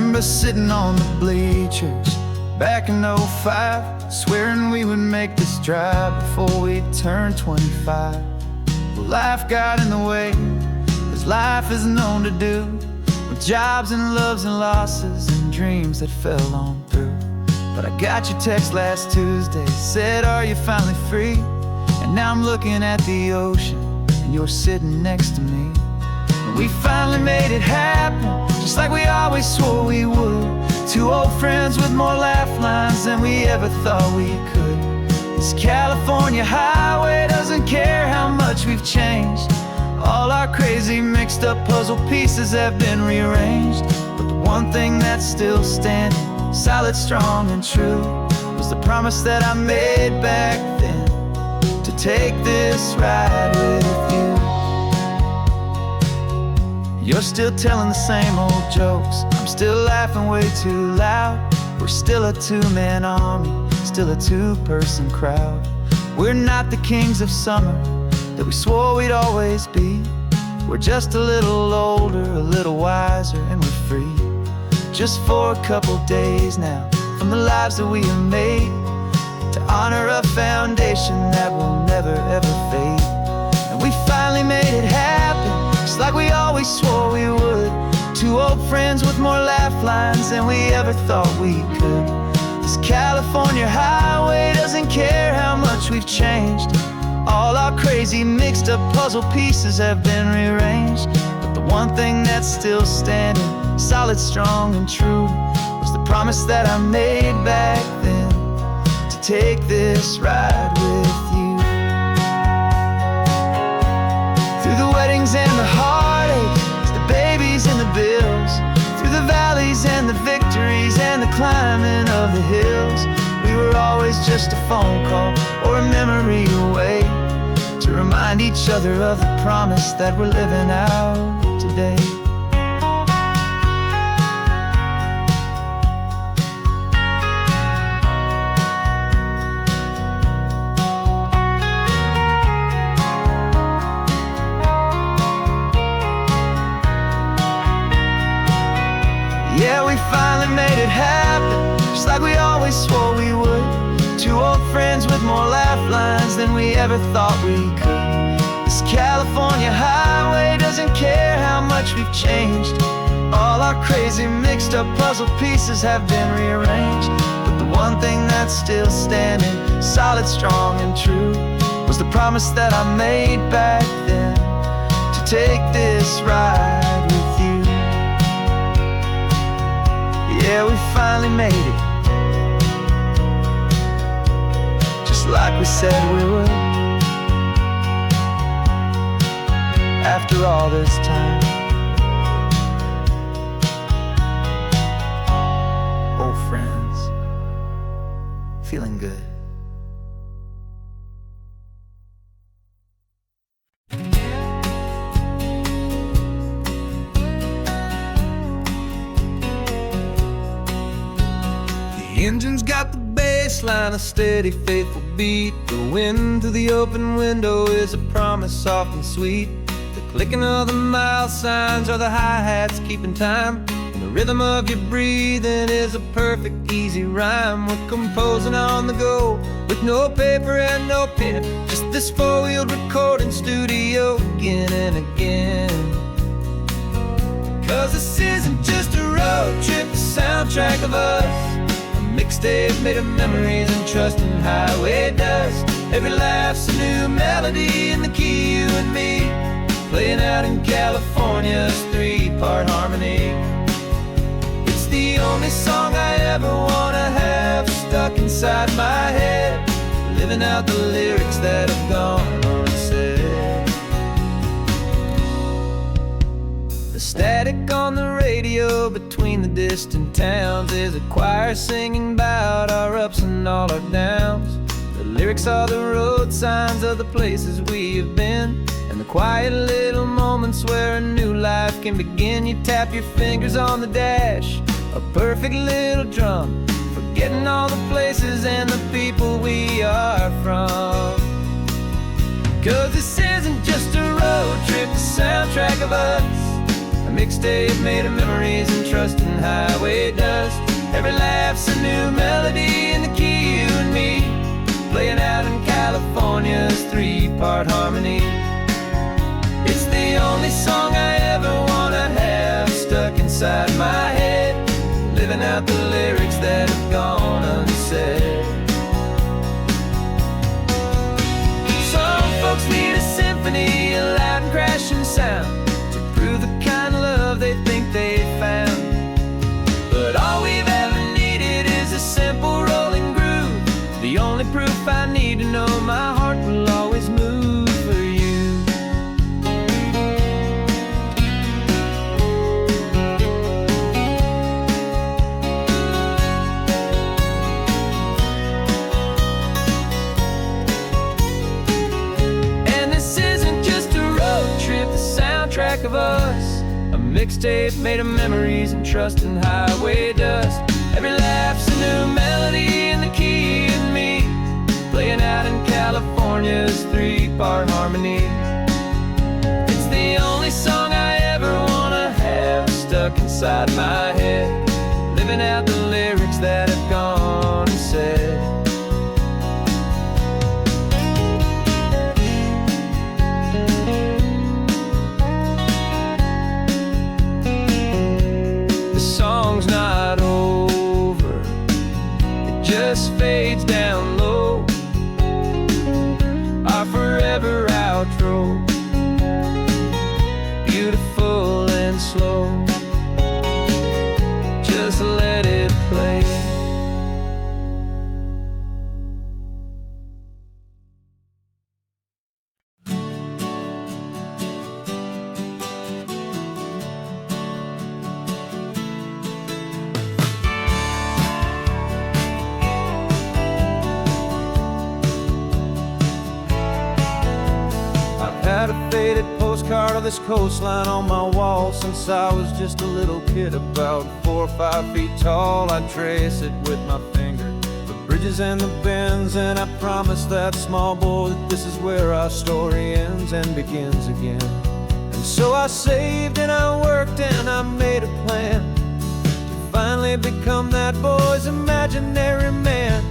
remember sitting on the bleachers back in '05, swearing we would make this drive before we turned 25. Well, life got in the way, as life is known to do, with jobs and loves and losses and dreams that fell on through. But I got your text last Tuesday, said, are you finally free? And now I'm looking at the ocean, and you're sitting next to me. And we finally made it happen, just like we always swore we would. Two old friends with more laugh lines than we ever thought we could. This California highway doesn't care how much we've changed. All our crazy mixed up puzzle pieces have been rearranged. But the one thing that's still standing, solid, strong, and true, was the promise that I made back then, to take this ride with you. You're still telling the same old jokes, I'm still laughing way too loud. We're still a two-man army, still a two-person crowd. We're not the kings of summer that we swore we'd always be. We're just a little older, a little wiser, and we're free. Just for a couple days now, from the lives that we have made, to honor a foundation that will never ever fade. And we finally made it happen, just like we always swore we would. Two old friends with more laugh lines than we ever thought we could. This California highway doesn't care how much we've changed. All our crazy mixed up puzzle pieces have been rearranged. But the one thing that's still standing, solid, strong, and true, was the promise that I made back then, to take this ride with you. Through the weddings and the heartaches, the babies and the bills, through the valleys and the victories and the climbing of the hills, we were always just a phone call or a memory away, to remind each other of the promise that we're living out today. Yeah, we finally made it happen, just like we always swore we would. Two old friends with more laugh lines than we ever thought we could. This California highway doesn't care how much we've changed. All our crazy mixed up puzzle pieces have been rearranged. But the one thing that's still standing, solid, strong, and true, was the promise that I made back then, to take this ride with you. Yeah, we finally made it, just like we said we would. After all this time, old friends, feeling good. The engine's got the bass line, a steady, faithful beat. The wind through the open window is a promise soft and sweet. The clicking of the mile signs are the hi-hats keeping time, and the rhythm of your breathing is a perfect, easy rhyme. We're composing on the go, with no paper and no pen, just this four-wheeled recording studio again and again. Cause this isn't just a road trip, the soundtrack of us, mixtape made of memories and trust in highway dust. Every laugh's a new melody in the key, you and me, playing out in California's three-part harmony. It's the only song I ever wanna have stuck inside my head, living out the lyrics that have gone unsaid. The static on the radio between the distant towns is a choir singing about our ups and all our downs. The lyrics are the road signs of the places we have been, and the quiet little moments where a new life can begin. You tap your fingers on the dash, a perfect little drum, forgetting all the places and the people we are from. Cause this isn't just a road trip, the soundtrack of us, a mixtape made of memories and trust in highway dust. Every laugh's a new melody in the key, you and me, playing out in California's three-part harmony. It's the only song I ever wanna have stuck inside my head, living out the lyrics that have gone unsaid. Some folks need a symphony, a loud and crashing sound, to prove the kind of love they think they found. But all we've ever needed is a simple rolling groove, the only proof I need to know my heart will always move for you. And this isn't just a road trip, the soundtrack of us, a mixtape made of memories and trust in highway dust. Every laugh's a new melody in the key and me, playing out in California's three-part harmony. It's the only song I ever wanna have stuck inside my head, living out the lyrics that have gone unsaid. The song's not over, it just fades down low, our forever outro, beautiful and slow. Just let it play. Had a faded postcard of this coastline on my wall since I was just a little kid, about 4 or 5 feet tall. I trace it with my finger, the bridges and the bends, and I promised that small boy that this is where our story ends and begins again. And so I saved and I worked and I made a plan to finally become that boy's imaginary man.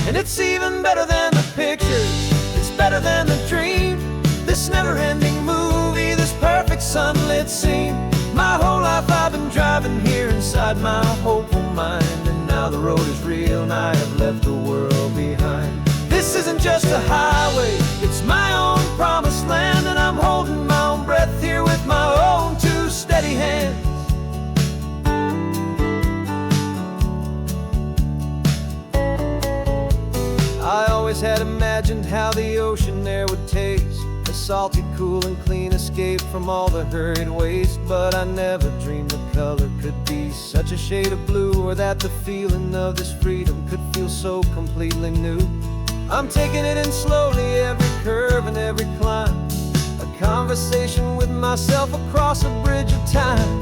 And it's even better than the pictures, it's better than the dream, this never-ending movie, this perfect sunlit scene. My whole life I've been driving here inside my hopeful mind, and now the road is real and I have left the world behind. This isn't just a highway, it's my own promised land, and I'm holding my own breath here with my own two steady hands. I always had imagined how the ocean air would taste, salty, cool and clean, escape from all the hurried waste. But I never dreamed the color could be such a shade of blue, or that the feeling of this freedom could feel so completely new. I'm taking it in slowly, every curve and every climb, a conversation with myself across a bridge of time.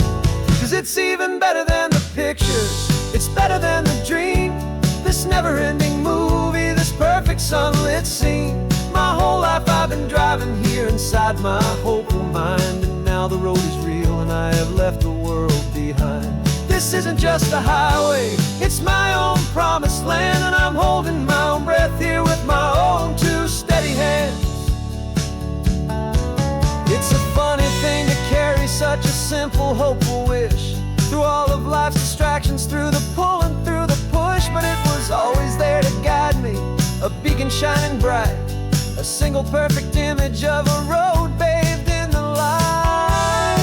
'Cause it's even better than the pictures, it's better than the dream, this never-ending movie, this perfect sunlit scene. My whole life I've been driving here inside my hopeful mind, and now the road is real and I have left the world behind. This isn't just a highway, it's my own promised land, and I'm holding my own breath here with my own two steady hands. It's a funny thing to carry such a simple, hopeful wish through all of life's distractions, through the pull and through the push, but it was always there to guide me, a beacon shining bright, a single perfect image of a road bathed in the light.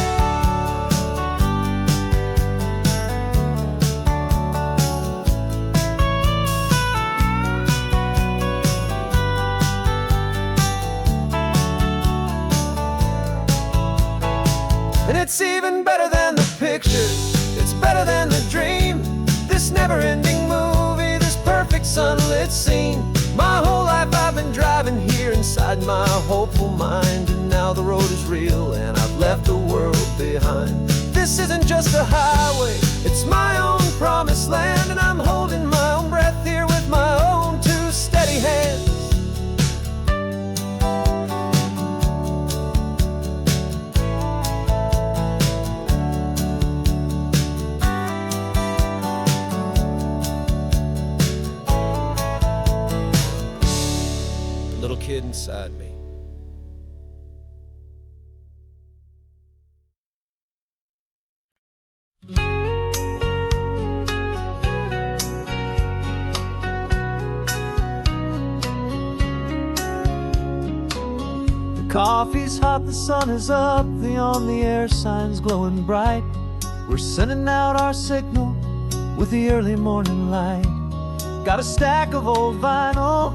And it's even better than the pictures, it's better than the dream, this never-ending movie, this perfect sunlit scene. My whole life I've been driving here inside my hopeful mind, and now the road is real and I've left the world behind. This isn't just a highway, it's my own promised land, and I'm holding my own breath here with my own two steady hands. did inside me. Coffee's hot, the sun is up, the on-the-air sign's glowing bright. We're sending out our signal with the early morning light. Got a stack of old vinyl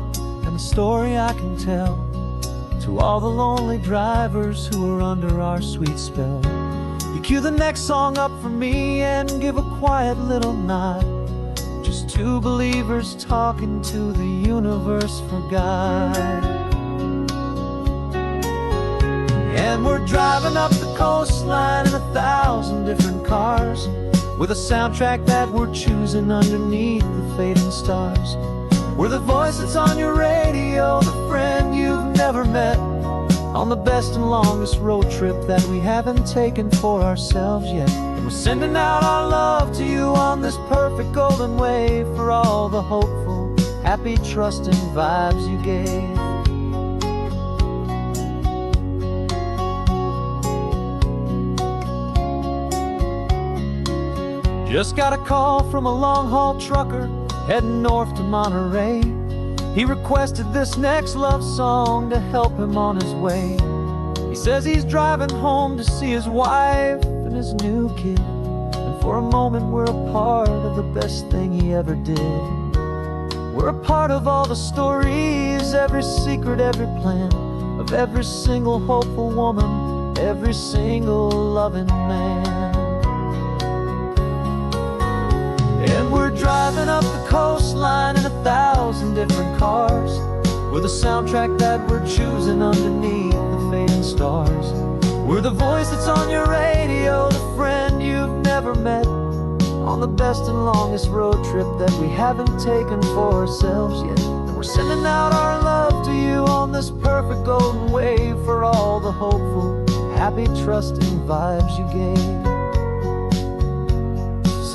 and a story I can tell to all the lonely drivers who are under our sweet spell. You cue the next song up for me and give a quiet little nod. Just two believers talking to the universe for God. And we're driving up the coastline in 1,000 different cars, with a soundtrack that we're choosing underneath the fading stars. We're the voice that's on your radio, the friend you've never met, on the best and longest road trip that we haven't taken for ourselves yet. And we're sending out our love to you on this perfect golden wave, for all the hopeful, happy, trusting vibes you gave. Just got a call from a long-haul trucker heading north to Monterey. He requested this next love song to help him on his way. He says he's driving home to see his wife and his new kid, and for a moment we're a part of the best thing he ever did. We're a part of all the stories, every secret, every plan, of every single hopeful woman, every single loving man. And we're driving up the coastline in 1,000 different cars, with a soundtrack that we're choosing underneath the fading stars. We're the voice that's on your radio, the friend you've never met, on the best and longest road trip that we haven't taken for ourselves yet. And we're sending out our love to you on this perfect golden wave, for all the hopeful, happy, trusting vibes you gave.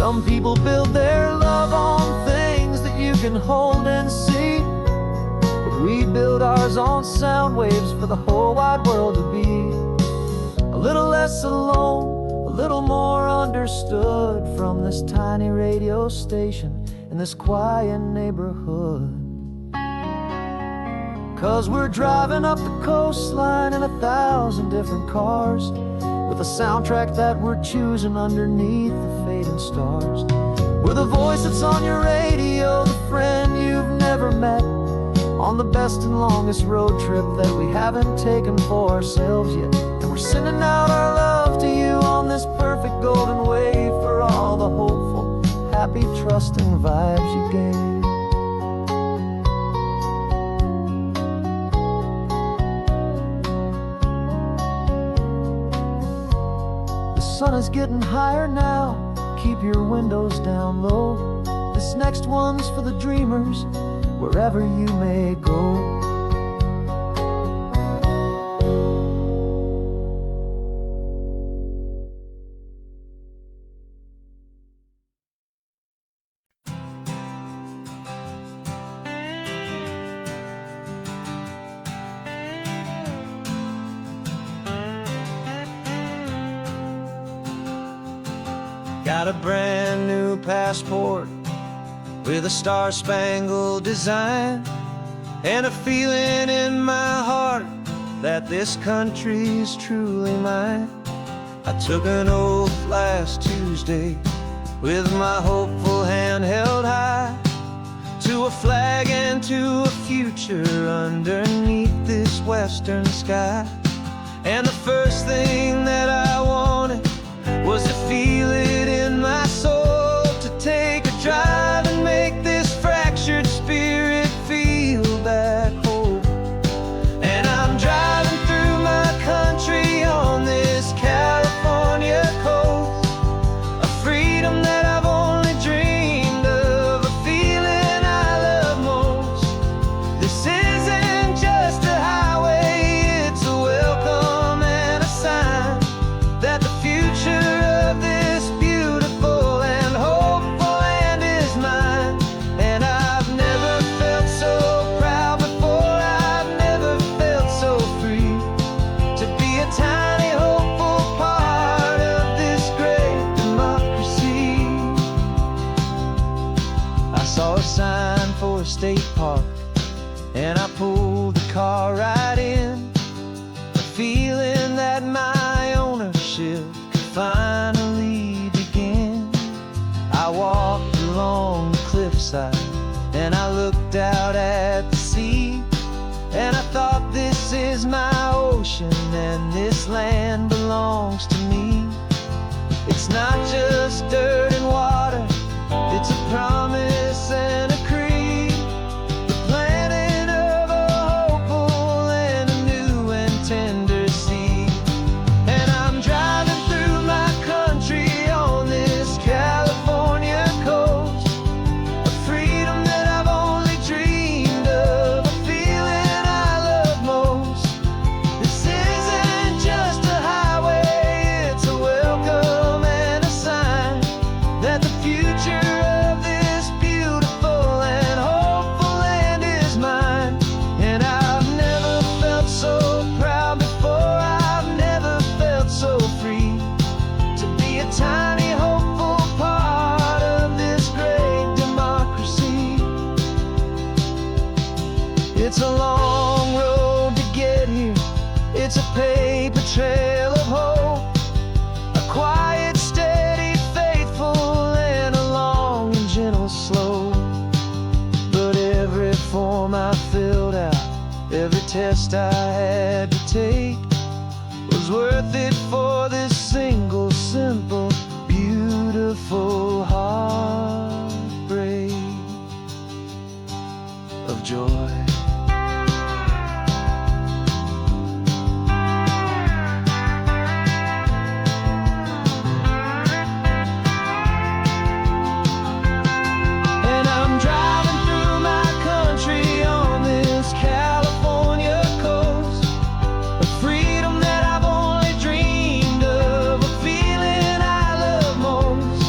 Some people build their love on things that you can hold and see, but we build ours on sound waves for the whole wide world to be a little less alone, a little more understood, from this tiny radio station in this quiet neighborhood. 'Cause we're driving up the coastline in 1,000 different cars, with a soundtrack that we're choosing underneath the fading stars. We're the voice that's on your radio, the friend you've never met, on the best and longest road trip that we haven't taken for ourselves yet. And we're sending out our love to you on this perfect golden wave, for all the hopeful, happy, trusting vibes you gave. The sun is getting higher now, keep your windows down low. This next one's for the dreamers, wherever you may go. Got a brand new passport with a star-spangled design, and a feeling in my heart that this country's truly mine. I took an oath last Tuesday with my hopeful hand held high, to a flag and to a future underneath this western sky. And the first thing that I wanted was to feel it in my soul, to take a drive and make this fractured spirit feel back home. And I'm driving through my country on this California coast, a freedom that I've only dreamed of, a feeling I love most. This isn't just a highway, it's a welcome and a sign that the future of this beautiful State Park, and I pulled the car right in, feeling that my ownership could finally begin. I walked along the cliffside and I looked out at the sea, and I thought, this is my ocean and this land belongs to me. It's not just dirt and water, it's a promise and a creed, the planting of a hopeful and a new and tender seed. And I'm driving through my country on this California coast, a freedom that I've only dreamed of, a feeling I love most. This isn't just a highway, it's a welcome and a sign that the future of this beautiful and hopeful land is mine. And I've never felt so proud before, I've never felt so free to be a tiny hopeful part of this great democracy. It's a long road to get here, it's a paper trail of hope, a quiet, steady, faithful, and a long and gentle slope. But every form I filled out, every test I had to take, was worth it for this single, simple, beautiful heartbreak of joy. And I'm driving through my country on this California coast, a freedom that I've only dreamed of, a feeling I love most.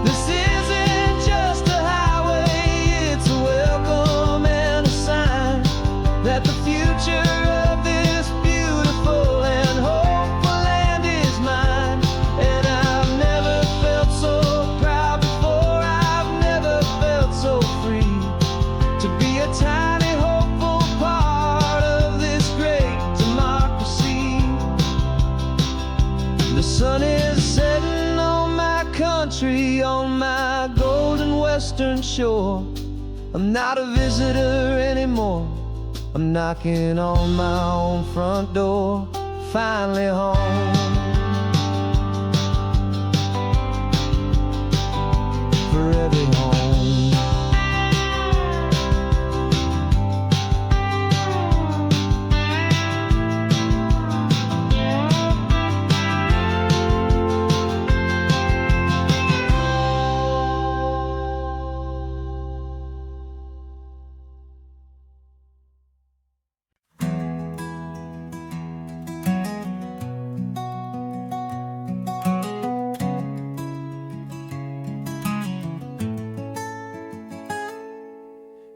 This isn't just a highway, it's a welcome and a sign that the future of this beautiful and hopeful land is mine. And I've never felt so proud before, I've never felt so free to be a tiny hopeful part of this great democracy. The sun is setting on my country, on my golden western shore. I'm not a visitor anymore, I'm knocking on my own front door, finally home. Forever home.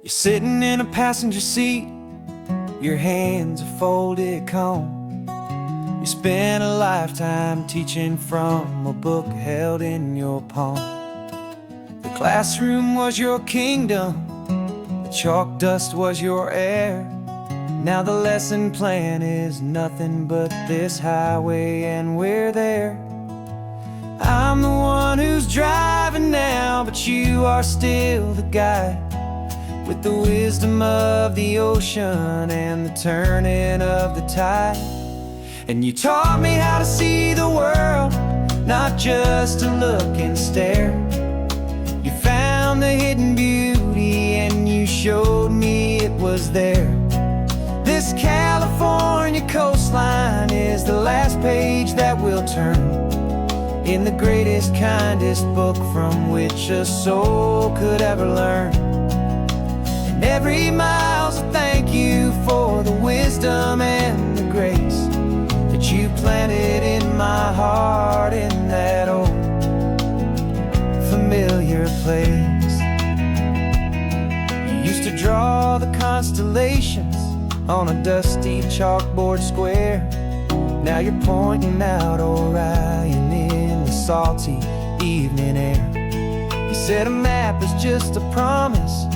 You're sitting in a passenger seat, your hands are folded calm. You spent a lifetime teaching from a book held in your palm. The classroom was your kingdom, the chalk dust was your air. Now the lesson plan is nothing but this highway and we're there. I'm the one who's driving now, but you are still the guide, with the wisdom of the ocean and the turning of the tide. And you taught me how to see the world, not just to look and stare. You found the hidden beauty and you showed me it was there. This California coastline is the last page that we'll turn in the greatest, kindest book from which a soul could ever learn. And every mile's a thank you for the wisdom and the grace that you planted in my heart in that old familiar place. You used to draw the constellations on a dusty chalkboard square. Now you're pointing out Orion in the salty evening air. You said a map is just a promise,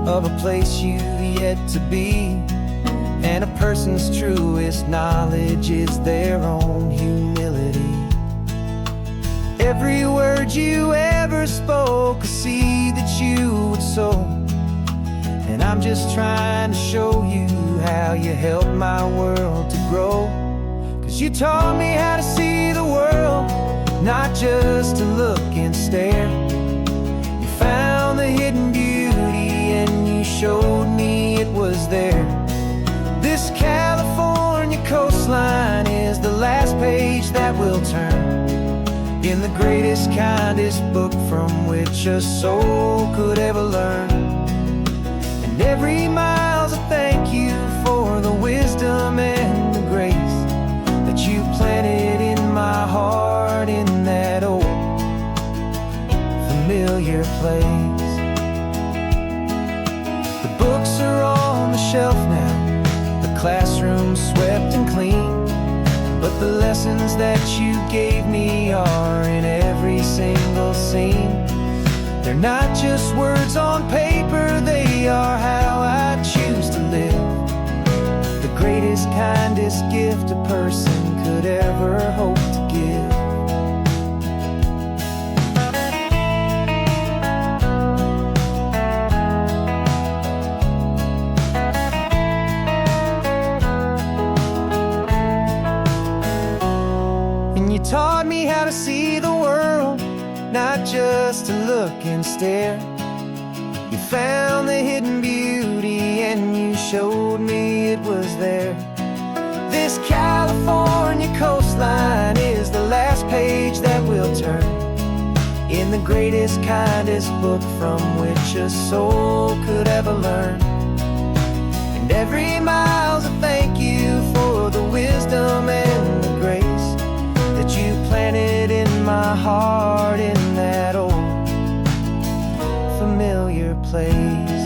of a place you've yet to be. And a person's truest knowledge is their own humility. Every word you ever spoke, a seed that you would sow. And I'm just trying to show you how you helped my world to grow. 'Cause you taught me how to see the world, not just to look and stare. You found the hidden beauty and you showed me it was there. This California coastline is the last page that we'll turn in the greatest, kindest book from which a soul could ever learn. And every mile's a thank you for the wisdom and the grace that you planted in my heart in that old familiar place. The books are on the shelf now, the classroom swept and clean, but the lessons that you gave me are in every single scene. They're not just words on paper, they are how I choose to live. The greatest, kindest gift a person could ever hope to give. You taught me how to see the world, not just to look and stare. You found the hidden beauty and you showed me it was there. This California coastline is the last page that we'll turn in the greatest, kindest book from which a soul could ever learn. And every mile's a thank you for the wisdom and the grace that you planted in my heart in that old familiar place.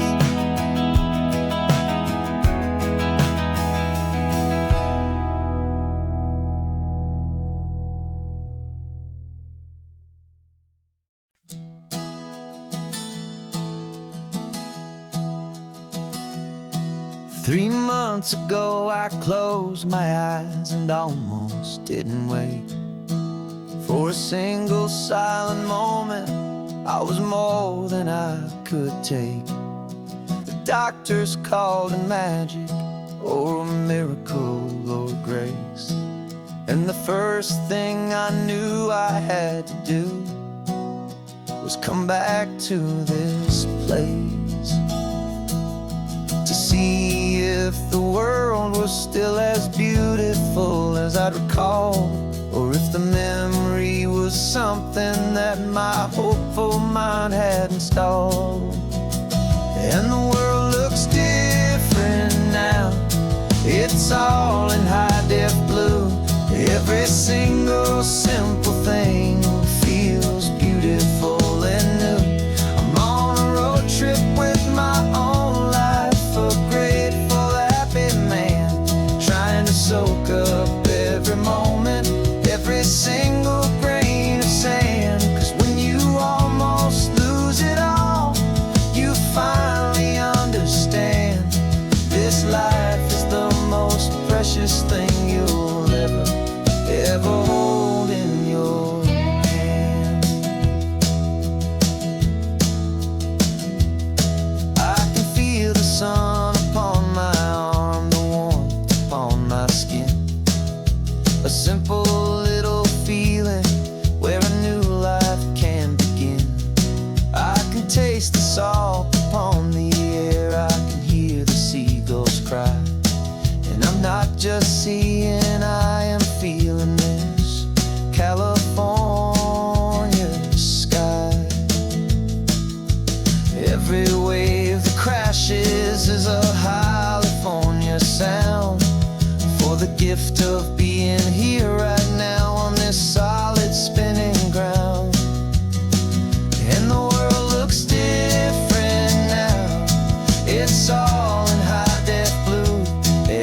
Three months ago I closed my eyes and almost didn't wake. For a single silent moment, I was more than I could take. The doctors called it magic, or a miracle, or grace. And the first thing I knew I had to do was come back to this place, to see if the world was still as beautiful as I'd recall, or if the memory was something that my hopeful mind had installed. And the world looks different now, it's all in high-def blue. Every single simple thing feels beautiful and new. I'm on a road trip with my own life, a grateful, happy man, trying to soak up every moment, every single grain of sand. 'Cause when you almost lose it all, you finally understand this life is the most precious thing you'll ever hold in your hand. I can feel the sun upon my arm, the warmth upon my skin, a simple little feeling where a new life can begin. I can taste the salt upon the air, I can hear the seagulls cry. And I'm not just seeing, I am feeling this California sky. Every wave that crashes is a California sound, for the gift of being here right now on this solid spinning ground. And the world looks different now, it's all in high-def blue.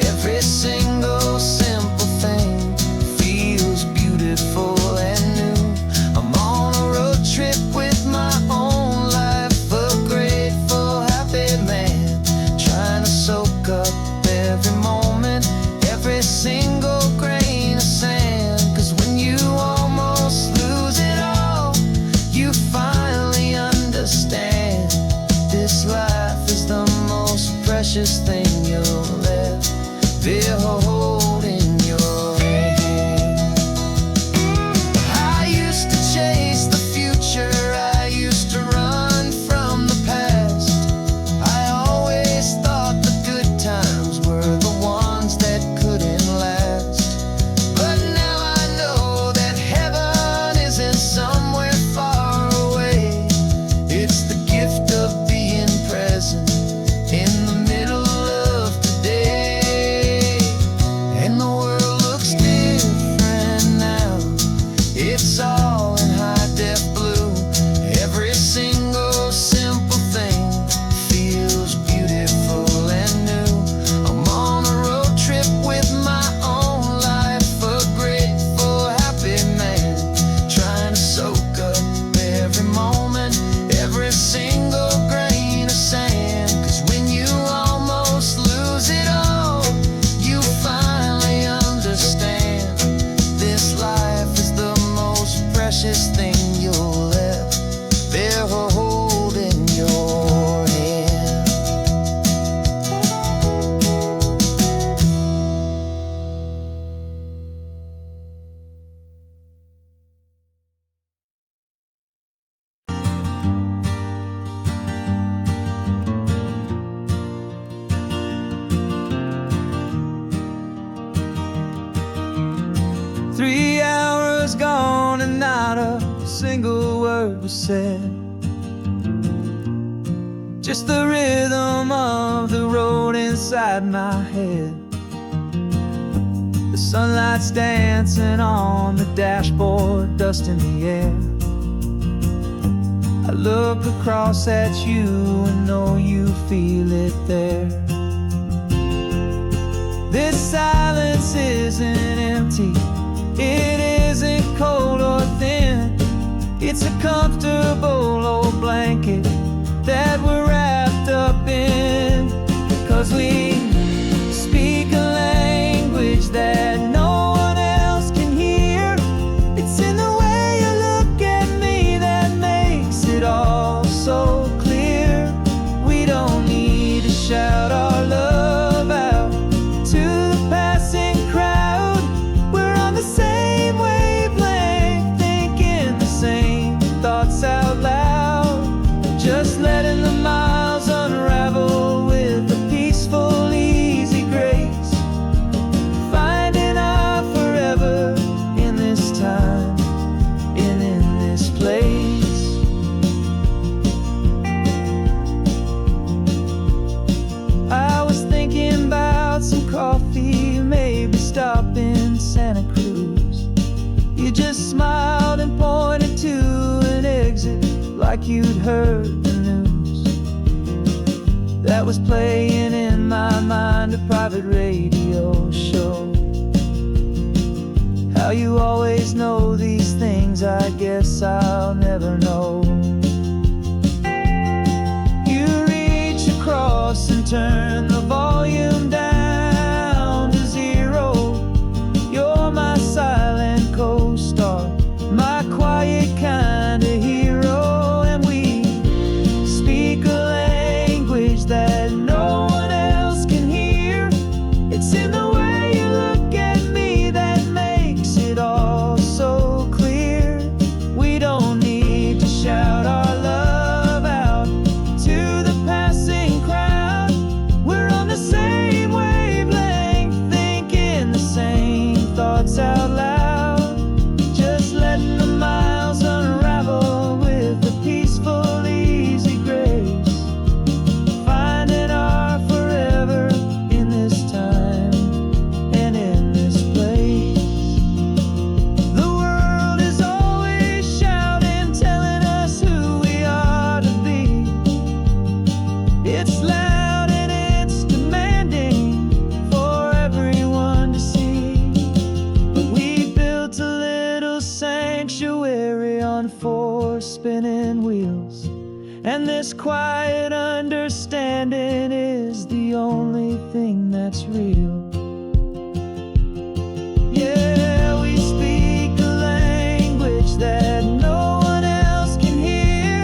Every single simple thing feels beautiful and new. I'm on a road trip with my own life, a grateful, happy man, was gone and not a single word was said. Just the rhythm of the road inside my head. The sunlight's dancing on the dashboard, dust in the air. I look across at you and know you feel it there. This silence isn't empty, it isn't cold or thin. It's a comfortable old blanket that we're wrapped up in. 'Cause we speak a language that no one else can hear. It's in the way you look at me that makes it all so clear. We don't need to shout our love out to the passing crowd. We're on the same wavelength, thinking the same thoughts out loud. Just letting the miles unravel with a peaceful, easy grace. Finding our forever in this time and in this place. I was thinking about some coffee, maybe stop in Santa Cruz. You just smiled and pointed to an exit like you'd heard the news. That was playing in my mind, a private radio show. How you always know these things, I guess I'll never know. You reach across and turn the volume down to 0. You're my silent co-star, my quiet kind of hero. And we speak a language that no one else can hear. It's in the way you look at me that makes it all so clear. We don't need to shout our love out to the passing crowd. We're on the same wavelength, thinking the same thoughts out loud. Just letting the miles unravel with a peaceful, easy grace. Finding our forever in this time and in this place. The world is always shouting, telling us who we are to be. It's loud and it's demanding for everyone to see. But we built a little sanctuary on 4 spinning wheels, and this quiet understanding is the only thing that's real. Yeah, we speak a language that no one else can hear.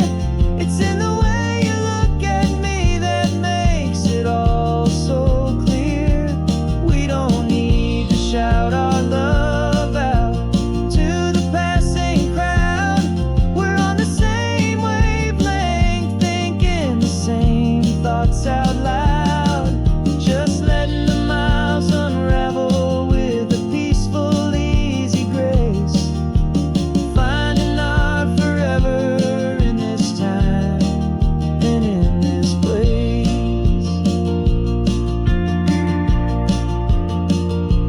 It's in the way you look at me that makes it all so clear. We don't need to shout our love out to the passing crowd. We're on the same wavelength, thinking the same thoughts out loud. Just letting the miles unravel with a peaceful, easy grace. Finding our forever in this time and in this place.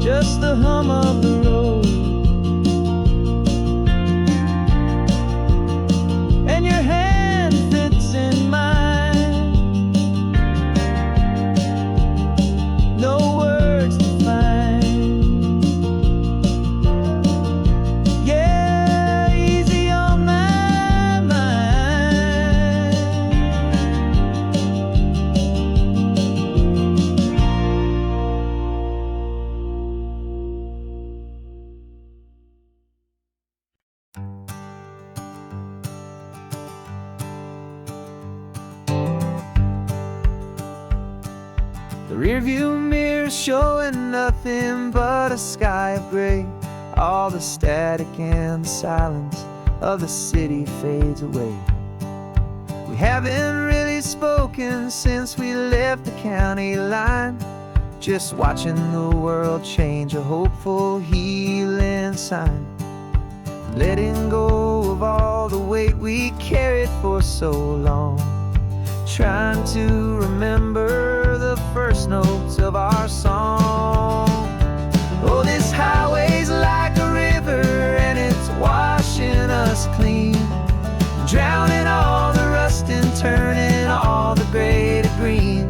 Just the hum of the road and your hand fits in mine. No words to find. Yeah, easy on my mind. The rearview mirror showing nothing but a sky of gray. All the static and the silence of the city fades away. We haven't really spoken since we left the county line. Just watching the world change, a hopeful healing sign. letting go of all the weight we carried for so long, trying to remember the first notes of our song. Oh, this highway's like a river and it's washing us clean, drowning all the rust and turning all the gray to green.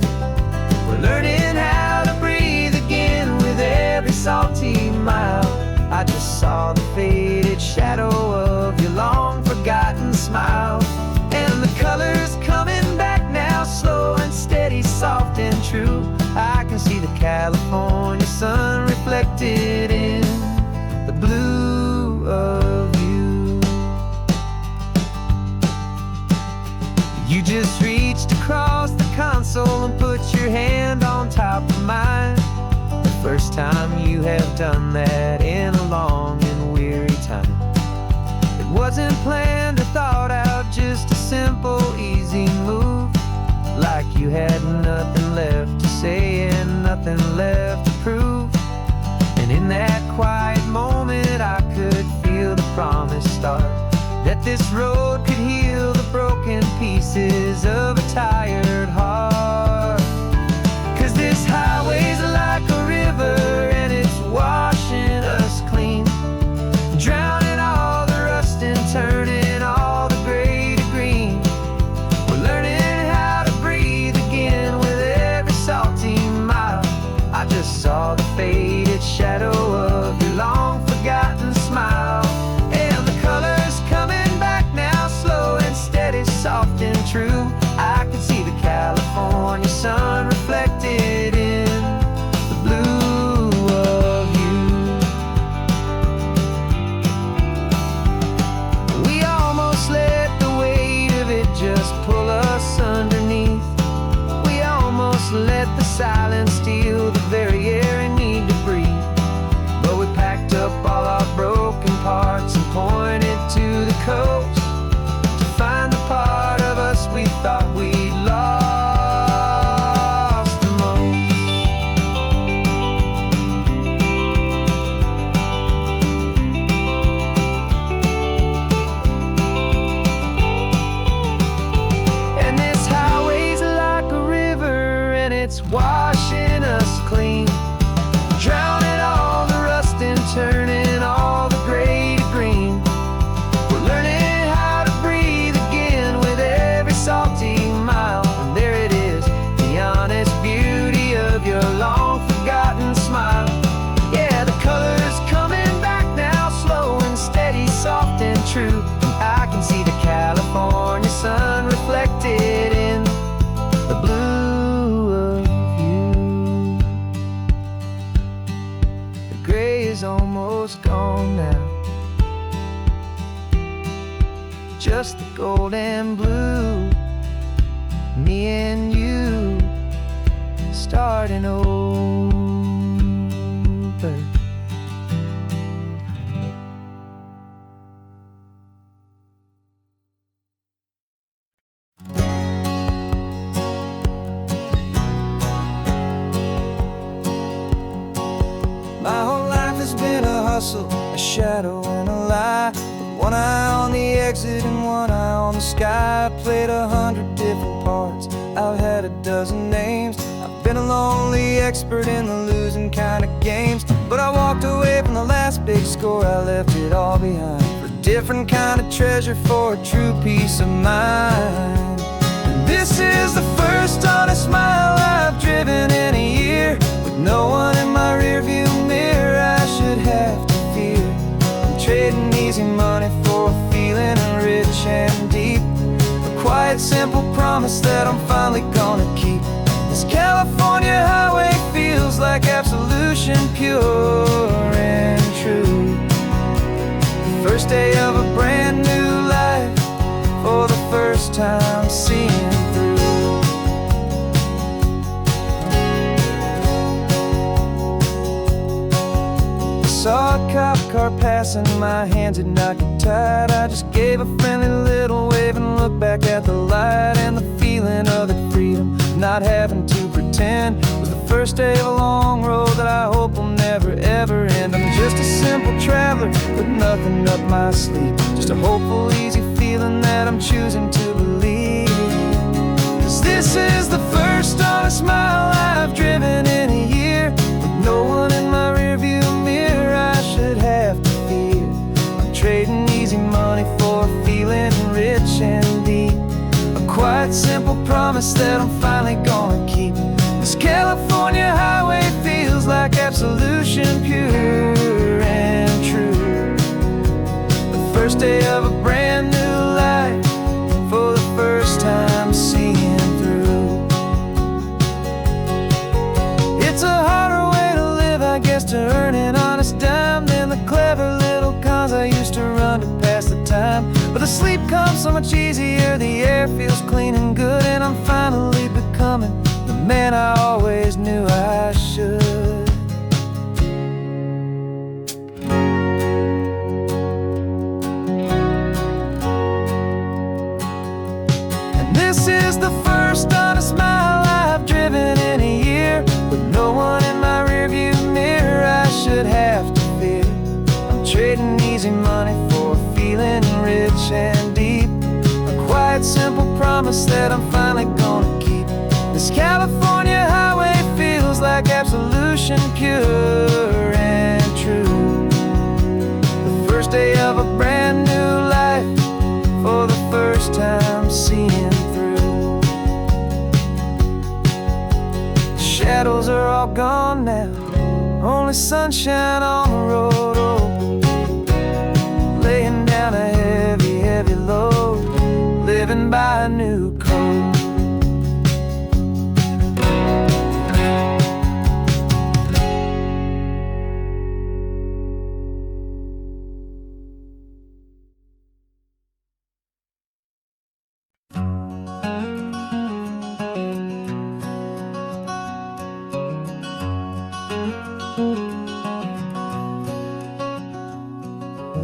We're learning how to breathe again with every salty mile. I just saw the faded shadow of your long forgotten smile, and the colors coming back now, slow and steady, soft and true. I can see the California sun reflected in the blue of you. You just reached across the console and put your hand on top of mine. The first time you have done that in a long and weary time. It wasn't planned or thought out, just a simple, easy move. Like you had nothing left to say and nothing left to prove. And in that quiet moment I could feel the promise start, that this road could heal the broken pieces of a tired heart. 'Cause this highway's like a river and it's washing us clean, drowning all the rust and turning all the gray to green. We're learning how to breathe again with every salty mile. I just saw the faded shadow of your long forgotten smile, and the colors coming back now, slow and steady, soft and true. I can see the California sun reflected in the blue of you. We almost let the weight of it just pull us underneath. We almost let the silence steal the very air we need to breathe. But we packed up all our broken parts and pointed to the coast to find the part of us we thought we'd lost the most. And this highway's like a river and it's washing us clean, drowning all the rust and turning all the gray to green. We're learning how to breathe again with every salty mile. And there it is, the honest beauty of your long forgotten smile. Yeah, the colors coming back now, slow and steady, soft and true. I can see the California sun reflected in the blue of you. The gray is almost gone now, just the gold and blue. Me and you starting over. My whole life has been a hustle, a shadow and a lie. With one eye on the exit and one eye on the sky. I played 100 different parts, I've had a dozen names. I've been a lonely expert in the losing kind of games. But I walked away from the last big score, I left it all behind for a different kind of treasure, for a true peace of mind. And this is the first honest mile I've driven in a year, with no one in my rearview mirror I should have to fear. I'm trading easy money for a feeling rich and deep, a quiet, simple promise that I'm finally gonna keep. This California highway feels like absolution, pure and true. The first day of a brand new life, for the first time seeing through. Saw a cop car passing, my hands had not get tied. I just gave a friendly little wave and looked back at the light. And the feeling of the freedom, not having to pretend, was the first day of a long road that I hope will never ever end. I'm just a simple traveler with nothing up my sleeve. Just a hopeful, easy feeling that I'm choosing to believe. 'Cause this is the first honest mile I've driven in a year, with no one in my rearview mirror I should have to fear. I'm trading easy money for feeling rich and deep, a quiet, simple promise that I'm finally gonna keep. This California highway feels like absolution, pure and true. The first day of a brand new life, for the first time seeing through. It's a harder way to live, I guess, to earn an honest dime than the clever little cons I used to run to pass the time. But the sleep comes so much easier, the air feels clean and good, and I'm finally becoming the man I always knew I should. And this is the first honest mile I've driven in a year, with no one in my rearview mirror I should have to fear. I'm trading easy money for feeling rich and deep, a quiet, simple promise that I'm finally gonna keep. This California highway feels like absolution, pure and true. The first day of a brand new life, for the first time seeing through. The shadows are all gone now, only sunshine on the road. Oh, laying down a heavy, heavy load, living by a new code.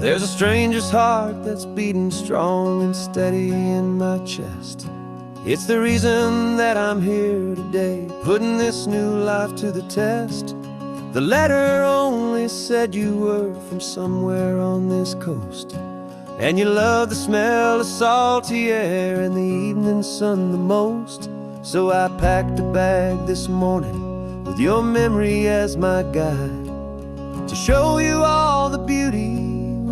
There's a stranger's heart that's beating strong and steady in my chest. It's the reason that I'm here today, putting this new life to the test. The letter only said you were from somewhere on this coast, and you love the smell of salty air and the evening sun the most. So I packed a bag this morning with your memory as my guide, to show you all the beauty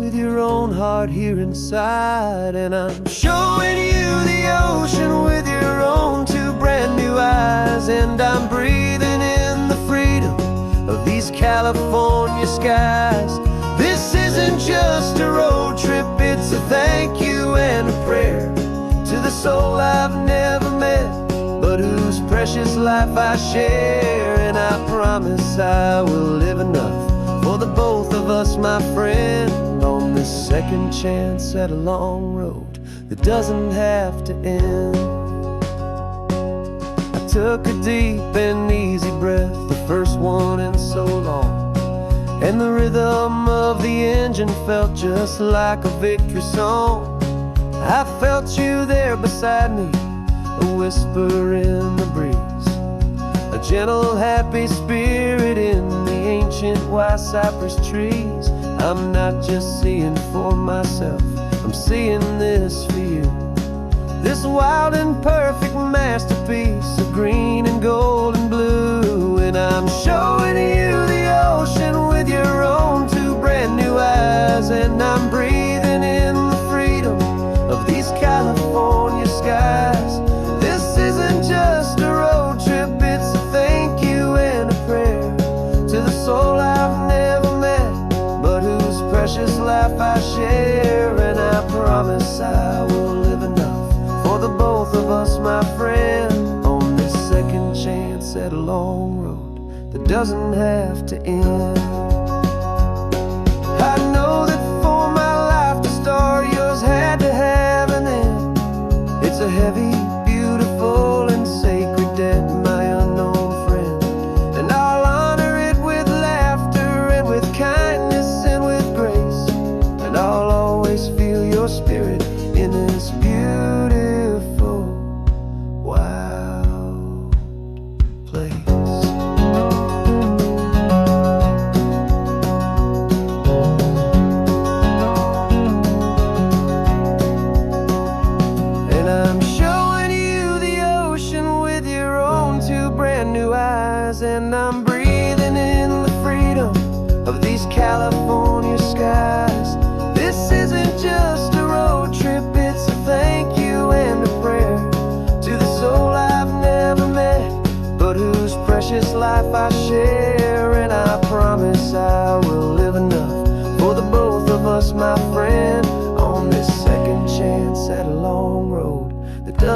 with your own heart here inside. And I'm showing you the ocean with your own two brand new eyes, and I'm breathing in the freedom of these California skies. This isn't just a road trip, it's a thank you and a prayer to the soul I've never met, but whose precious life I share. And I promise I will live enough for the both of us, my friend, on this second chance at a long road that doesn't have to end. I took a deep and easy breath, the first one in so long, and the rhythm of the engine felt just like a victory song. I felt you there beside me, a whisper in the breeze, a gentle, happy spirit in the ancient white cypress trees. I'm not just seeing for myself, I'm seeing this for you. This wild and perfect masterpiece of green and gold and blue. And I'm showing you the ocean with your own two brand new eyes, and I'm breathing in the freedom of these California skies. This isn't just a road trip, it's a thank you and a prayer to the soul I've never met, but whose precious life I share. And I promise I will live enough for the both of us, my friend, on this second chance at a long road that doesn't have to end. I know that for my life to start, yours had to have an end. It's a heavy, beautiful, and sacred debt, my unknown friend, and I'll honor it with laughter and with kindness and with grace, and I'll always feel your spirit in this beautiful, wild place.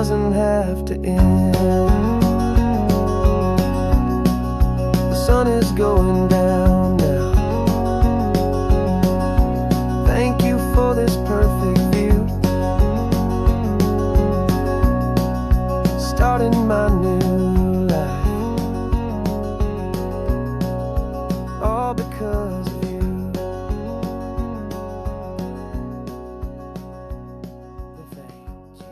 doesn't have to end. The sun is going down now. Thank you for this perfect view, starting my new life, all because of you. Thank you.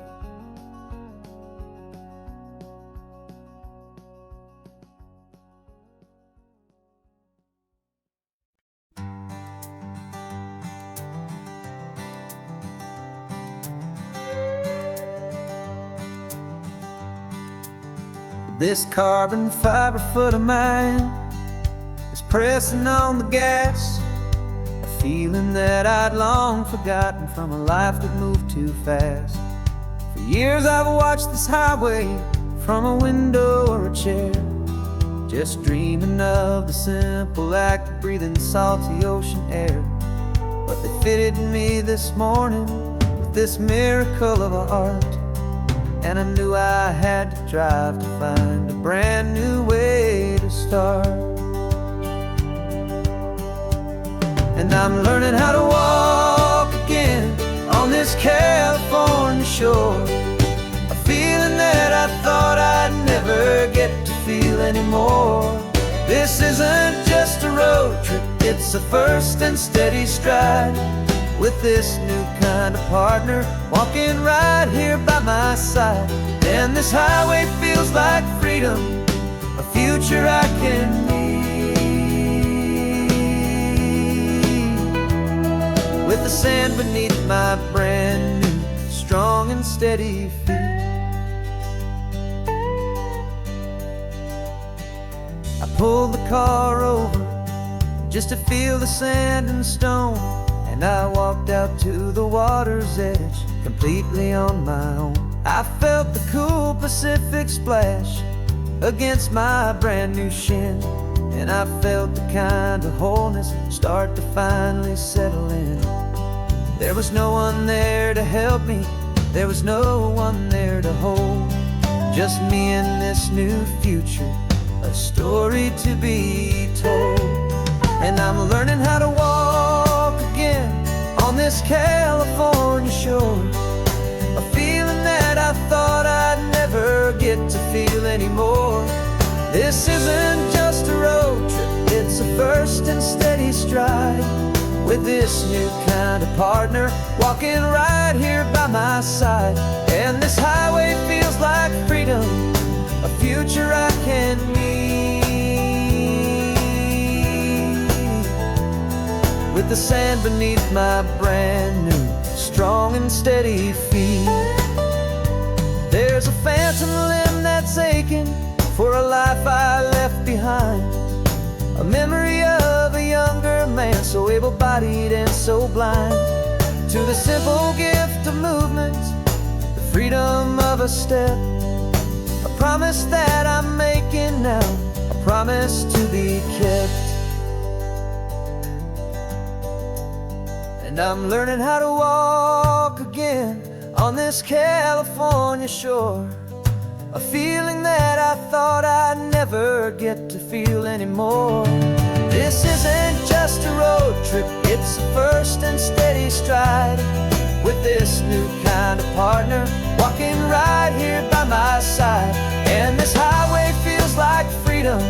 This carbon fiber foot of mine is pressing on the gas, a feeling that I'd long forgotten from a life that moved too fast. For years I've watched this highway from a window or a chair, just dreaming of the simple act of breathing salty ocean air. But they fitted me this morning with this miracle of art, and I knew I had to drive to find a brand new way to start. And I'm learning how to walk again on this California shore, a feeling that I thought I'd never get to feel anymore. This isn't just a road trip, it's a first and steady stride, with this new kind of partner walking right here by my side. And this highway feels like freedom, a future I can need, with the sand beneath my brand new strong and steady feet. I pulled the car over just to feel the sand and stone, and I walked out to the water's edge, completely on my own. I felt the cool Pacific splash against my brand new shin, and I felt the kind of wholeness start to finally settle in. There was no one there to help me, there was no one there to hold, just me and this new future, a story to be told. And I'm learning how to walk again on this California shore, a feeling that I thought I'd never get to feel anymore. This isn't just a road trip, it's a first and steady stride, with this new kind of partner walking right here by my side. And this highway feels like freedom, a future I can need, with the sand beneath my brand new strong and steady feet. There's a phantom limb that's aching for a life I left behind, a memory of a younger man, so able-bodied and so blind, to the simple gift of movement, the freedom of a step, a promise that I'm making now, a promise to be kept. And I'm learning how to walk again on this California shore, a feeling that I thought I'd never get to feel anymore. This isn't just a road trip, it's a first and steady stride, with this new kind of partner walking right here by my side. And this highway feels like freedom,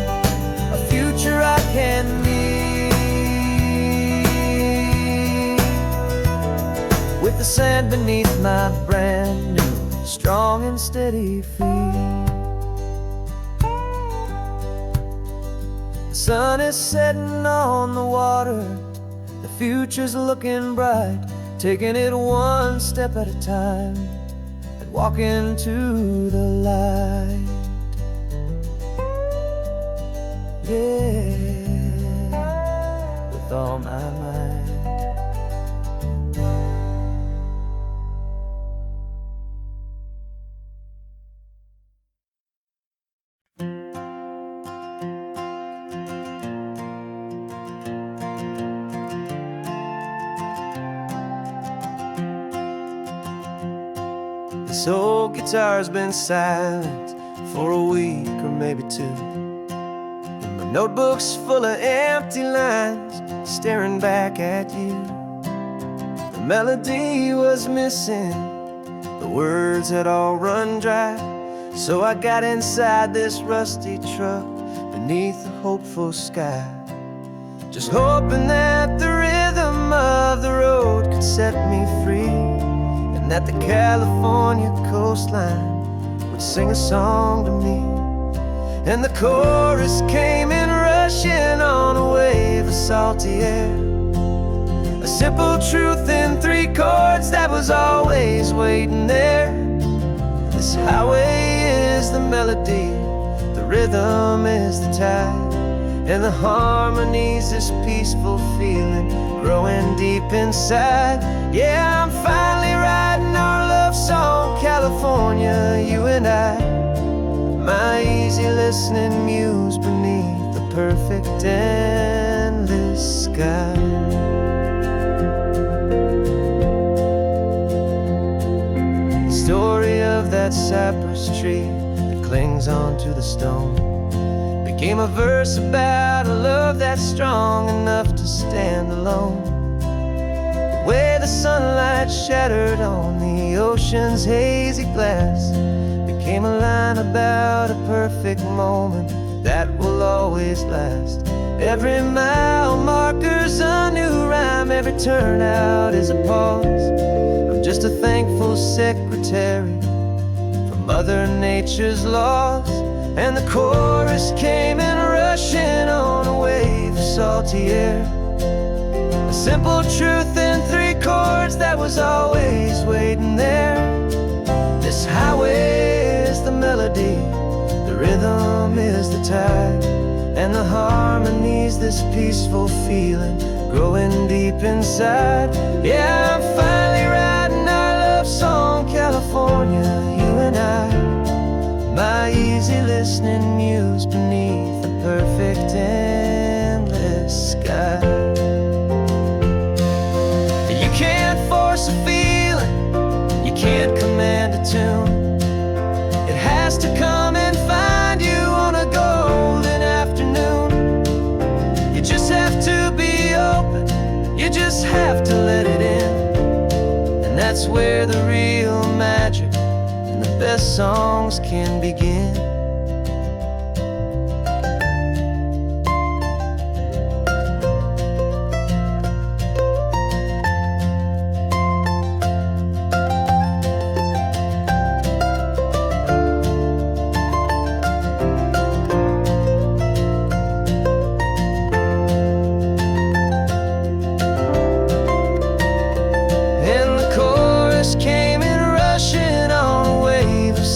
a future I can need, with the sand beneath my brand new strong and steady feet. The sun is setting on the water, the future's looking bright, taking it one step at a time and walking to the light. Yeah, with all my might. The This old guitar's been silent for a week or maybe two, and my notebook's full of empty lines staring back at you. The melody was missing, the words had all run dry, so I got inside this rusty truck beneath the hopeful sky, just hoping that the rhythm of the road could set me free, and that the California coastline would sing a song to me. And the chorus came in rushing on a wave of salty air, a simple truth in 3 chords that was always waiting there. This highway is the melody, the rhythm is the tide, and the harmony's this peaceful feeling growing deep inside. Yeah, I'm finally writing our love song, California, you and I, my easy listening muse beneath the perfect endless sky. The story of that cypress tree that clings onto the stone became a verse about a love that's strong enough to stand alone. The way the sunlight shattered on the ocean's hazy glass became a line about a perfect moment that will always last. Every mile marker's a new rhyme, every turnout is a pause. I'm just a thankful secretary for Mother Nature's laws. And the chorus came in rushing on a wave of salty air, a simple truth in 3 chords that was always waiting there. This highway is the melody, the rhythm is the tide, and the harmony's this peaceful feeling growing deep inside. Yeah, I'm finally writing our love song, California, you and I, my easy listening muse beneath the perfect endless sky. You can't force a feeling, you can't command a tune. It has to come and find you on a golden afternoon. You just have to be open, you just have to let it in, and that's where the real magic and the best songs can begin.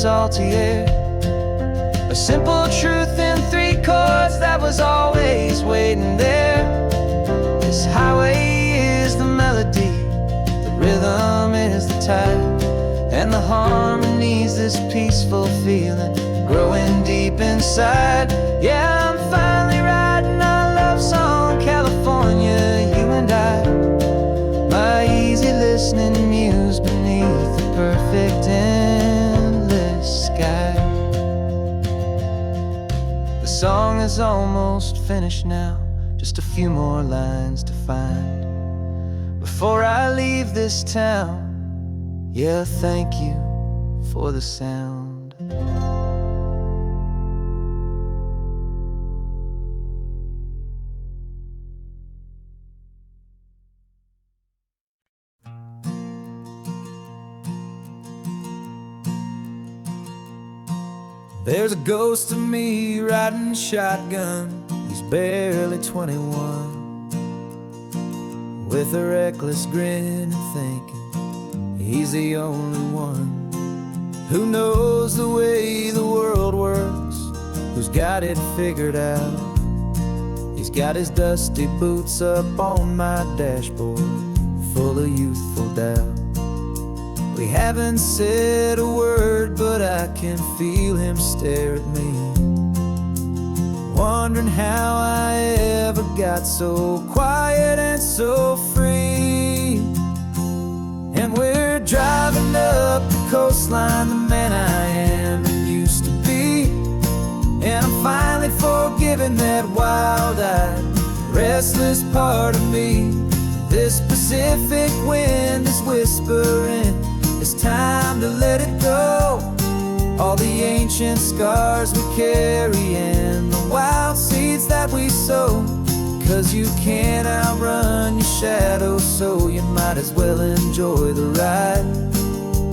Salty air, a simple truth in 3 chords that was always waiting there. This highway is the melody, the rhythm is the tide, and the harmony's this peaceful feeling growing deep inside. Yeah, I'm finally writing our love song, California, you and I, my easy listening muse beneath the perfect endless sky. The song is almost finished now, just a few more lines to find before I leave this town. Yeah, thank you for the sound. There's a ghost of me riding shotgun. He's barely 21, with a reckless grin and thinking he's the only one who knows the way the world works, who's got it figured out. He's got his dusty boots up on my dashboard, full of youthful doubt. We haven't said a word, but I can feel him stare at me, wondering how I ever got so quiet and so free. And we're driving up the coastline, the man I am and used to be. And I'm finally forgiving that wild-eyed, restless part of me. This Pacific wind is whispering, it's time to let it go. All the ancient scars we carry and the wild seeds that we sow. 'Cause you can't outrun your shadow, so you might as well enjoy the ride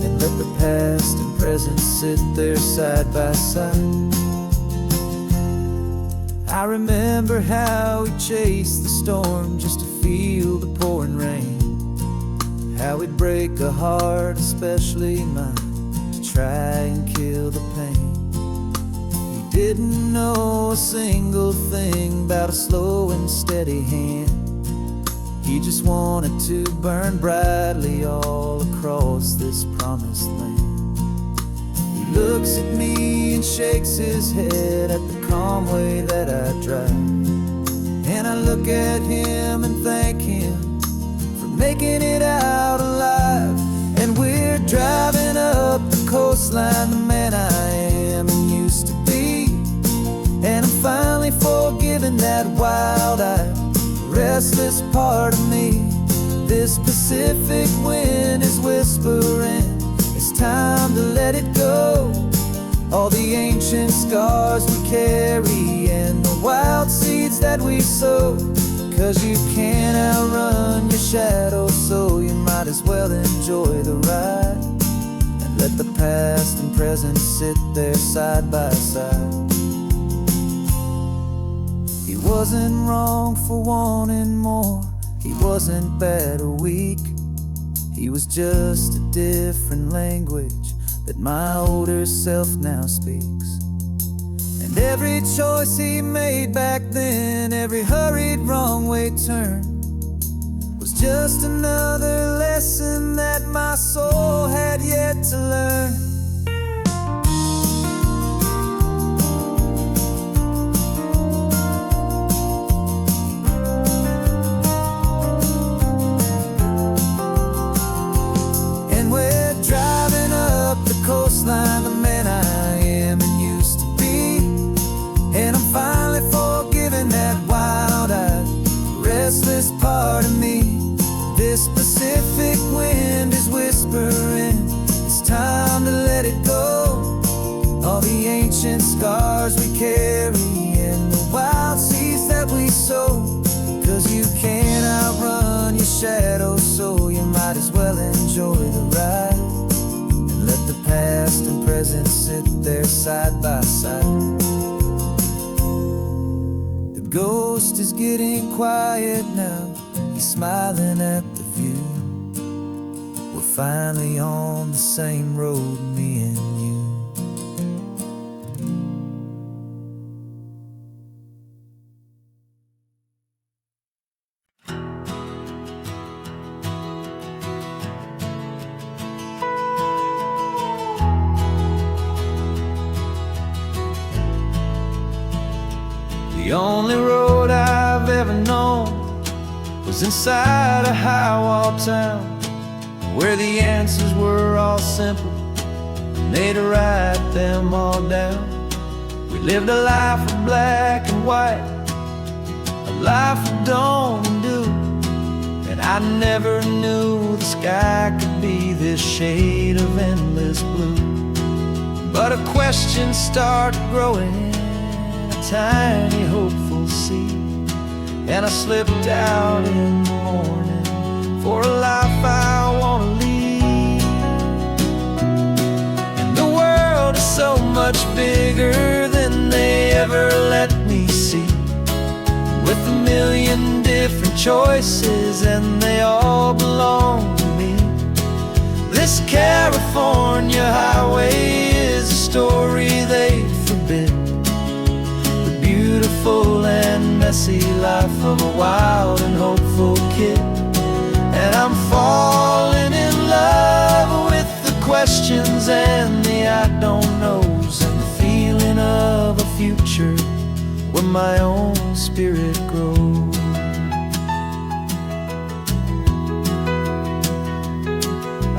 and let the past and present sit there side by side. I remember how we chased the storm just to feel the pouring rain. How we'd break a heart, especially mine, to try and kill the pain. He didn't know a single thing about a slow and steady hand. He just wanted to burn brightly all across this promised land. He looks at me and shakes his head at the calm way that I drive. And I look at him and thank him for making it out alive. And we're driving up the coastline, the man I am and used to be. And I'm finally forgiving that wild-eyed, restless part of me. This Pacific wind is whispering, it's time to let it go. All the ancient scars we carry and the wild seeds that we sow. 'Cause you can't outrun your shadow, so you might as well enjoy the ride and let the past and present sit there side by side. He wasn't wrong for wanting more, he wasn't bad or weak. He was just a different language that my older self now speaks. And every choice he made back then, every hurried wrong way turn, was just another lesson that my soul had yet to learn. Coastline, the man I am and used to be. And I'm finally forgiving that wild-eyed, restless part of me. This Pacific wind is whispering, it's time to let it go. All the ancient scars we carry and the wild seeds that we sow. 'Cause you can't outrun your shadow, so you might as well enjoy the ride. Let the past and present sit there side by side. The ghost is getting quiet now, he's smiling at the view. We're finally on the same road, me and you. The only road I've ever known was inside a high-wall town, where the answers were all simple and they'd write them all down. We lived a life of black and white, a life of dawn and dew, and I never knew the sky could be this shade of endless blue. But a question started growing, tiny hopeful seed, and I slipped out in the morning for a life I want to lead. And the world is so much bigger than they ever let me see, with a million different choices and they all belong to me. This California highway is a story they forbid, beautiful and messy life of a wild and hopeful kid. And I'm falling in love with the questions and the I don't knows, and the feeling of a future where my own spirit grows.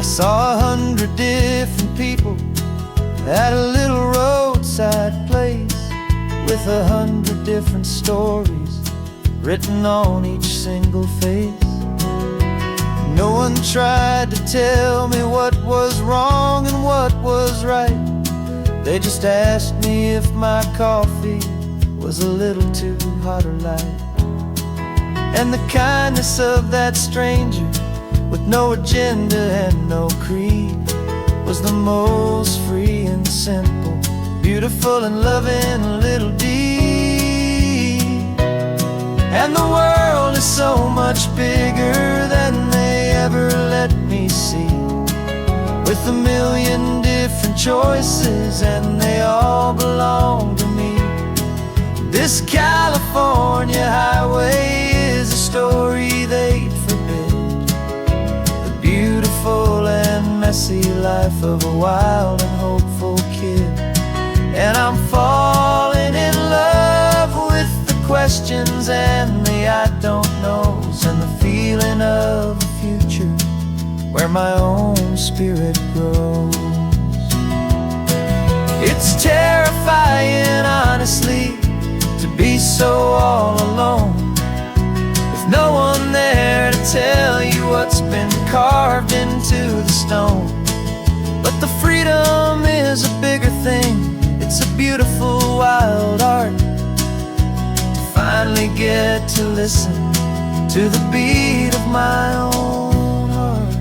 I saw 100 different people at a little roadside place with 100 different stories written on each single face. No one tried to tell me what was wrong and what was right. They just asked me if my coffee was a little too hot or light. And the kindness of that stranger, with no agenda and no creed, was the most free and simple, beautiful and loving little deed. And the world is so much bigger than they ever let me see, with a million different choices and they all belong to me. This California highway is a story they'd forbid, the beautiful and messy life of a wild and hopeful kid. And I'm falling in love with the questions and the I don't knows, and the feeling of a future where my own spirit grows. It's terrifying, honestly, to be so all alone, with no one there to tell you what's been carved into the stone. But the freedom is a bigger thing. It's a beautiful wild art to finally get to listen to the beat of my own heart.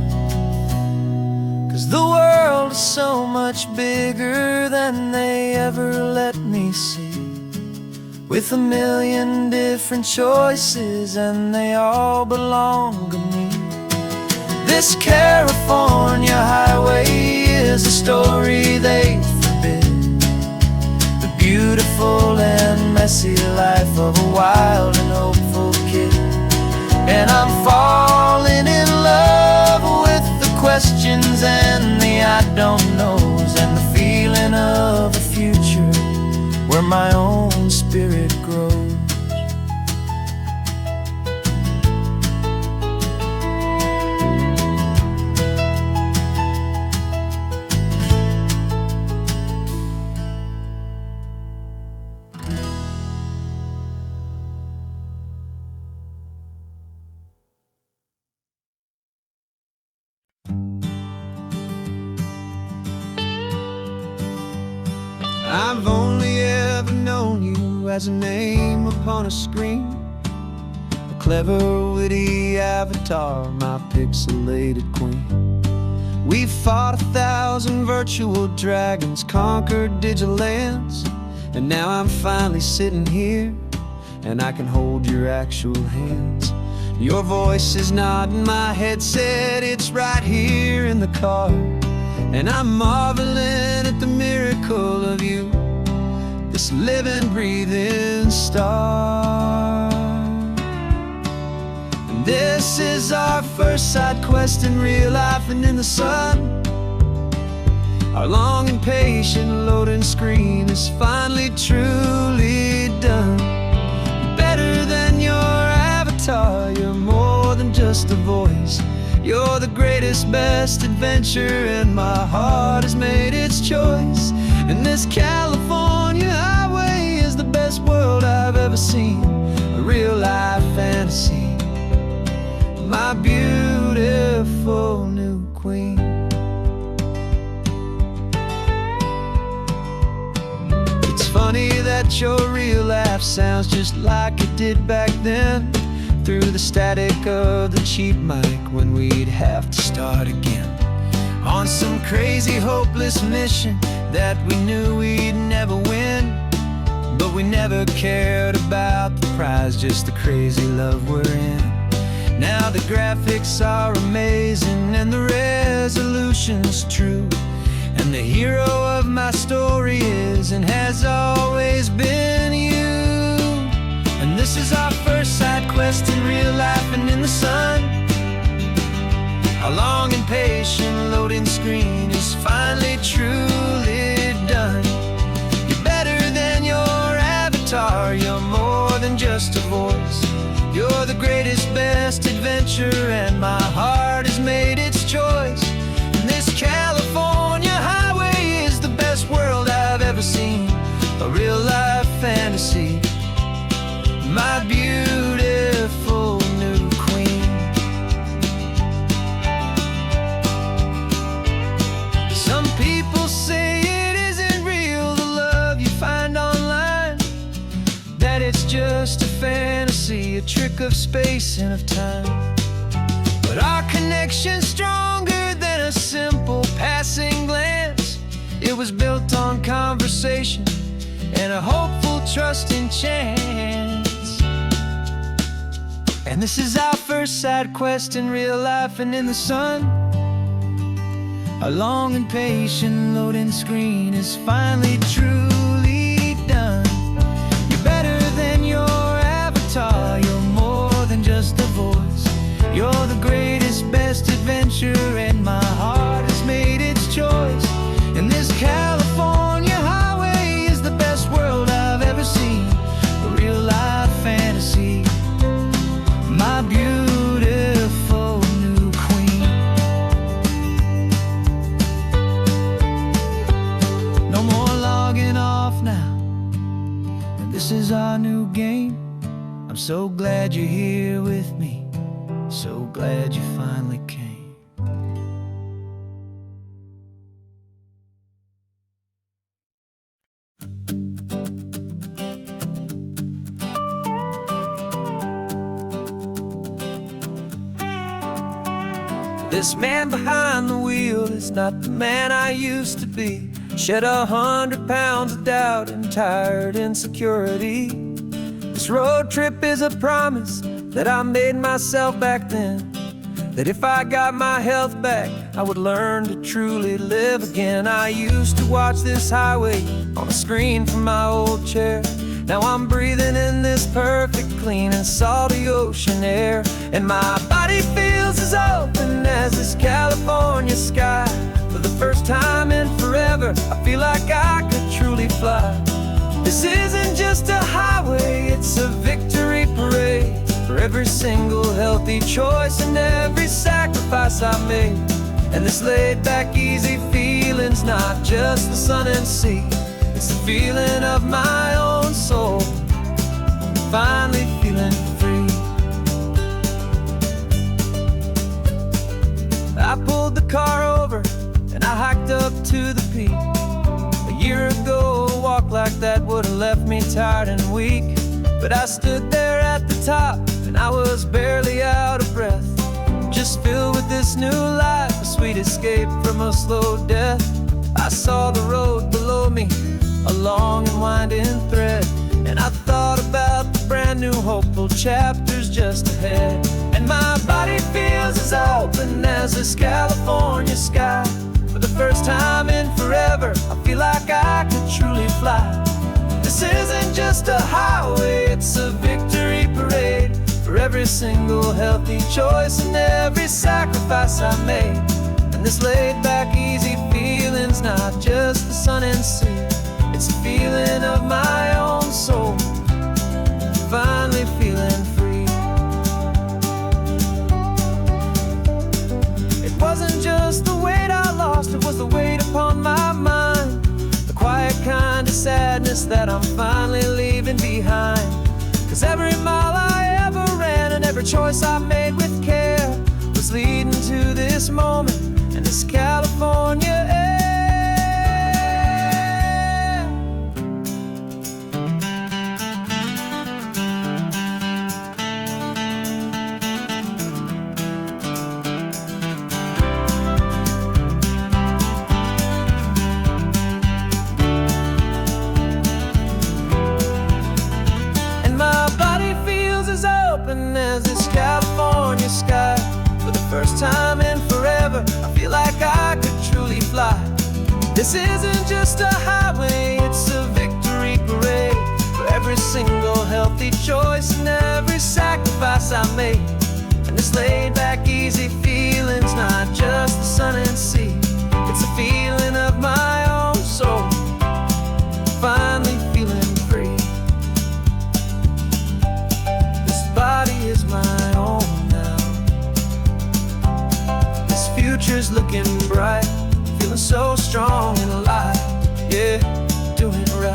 'Cause the world is so much bigger than they ever let me see, with a million different choices and they all belong to me. This California highway is a story they forbid, the beautiful and messy life of a wild and hopeful kid. And I'm falling in love with the questions and the I don't knows, and the feeling of a future where my own spirit grows. I've only ever known you as a name upon a screen, a clever, witty avatar, my pixelated queen. We've fought 1,000 virtual dragons, conquered digital lands, and now I'm finally sitting here, and I can hold your actual hands. Your voice is not in my headset, it's right here in the car, and I'm marveling at the miracle of you, this living, breathing star. And this is our first side quest in real life and in the sun. Our long and patient loading screen is finally truly done. Better than your avatar, you're more than just a voice. You're the greatest, best adventure, and my heart has made its choice. And this California highway is the best world I've ever seen, a real life fantasy, my beautiful new queen. It's funny that your real life sounds just like it did back then, through the static of the cheap mic when we'd have to start again, on some crazy hopeless mission that we knew we'd never win. But we never cared about the prize, just the crazy love we're in. Now the graphics are amazing and the resolution's true, and the hero of my story is and has always been you. And this is our first side quest in real life and in the sun. Our long and patient loading screen is finally truly done. You're better than your avatar, you're more than just a voice. You're the greatest, best adventure, and my heart has made its choice. And this California highway seen, a real life fantasy. My beautiful new queen. Some people say it isn't real, the love you find online, that it's just a fantasy, a trick of space and of time. But our connection's stronger than a simple passing glance. It was built on conversation and a hopeful, trusting chance. And this is our first side quest in real life and in the sun. Our long and patient loading screen is finally truly done. You're better than your avatar, you're more than just a voice. You're the greatest, best adventure, and my heart has made its choice. And this California highway is the best world I've ever seen, a real life fantasy. My beautiful new queen. No more logging off now, and this is our new game. I'm so glad you're here with me, so glad you finally came. This man behind the wheel is not the man I used to be. Shed 100 pounds of doubt and tired insecurity. This road trip is a promise that I made myself back then, that if I got my health back, I would learn to truly live again. I used to watch this highway on a screen from my old chair. Now I'm breathing in this perfect, clean and salty ocean air. And my body feels as open as this California sky. For the first time in forever, I feel like I could truly fly. This isn't just a highway, it's a victory parade. For every single healthy choice and every sacrifice I made. And this laid back, easy feeling's not just the sun and sea. It's the feeling of my own soul, finally feeling free. I pulled the car over and I hiked up to the peak. A year ago, a walk like that would have left me tired and weak. But I stood there at the top and I was barely out of breath, just filled with this new life, a sweet escape from a slow death. I saw the road below me, a long and winding thread, and I thought about the brand new hopeful chapters just ahead. And my body feels as open as this California sky. For the first time in forever, I feel like I could truly fly. This isn't just a highway, it's a victory parade. For every single healthy choice and every sacrifice I made. And this laid back, easy feeling's not just the sun and sea. It's a feeling of my own soul, finally feeling free. It wasn't just the weight I lost, it was the weight upon my mind. The quiet kind of sadness that I'm finally leaving behind. Cause every mile I ever ran and every choice I made with care was leading to this moment and this California air. As this California sky. For the first time in forever, I feel like I could truly fly. This isn't just a highway, it's a victory parade. For every single healthy choice and every sacrifice I made. And this laid back, easy feeling's not just the sun and sea. It's a feeling of my own soul, finally feeling free. Body is my own now. This looking bright, feeling so strong and alive. Yeah, doing right.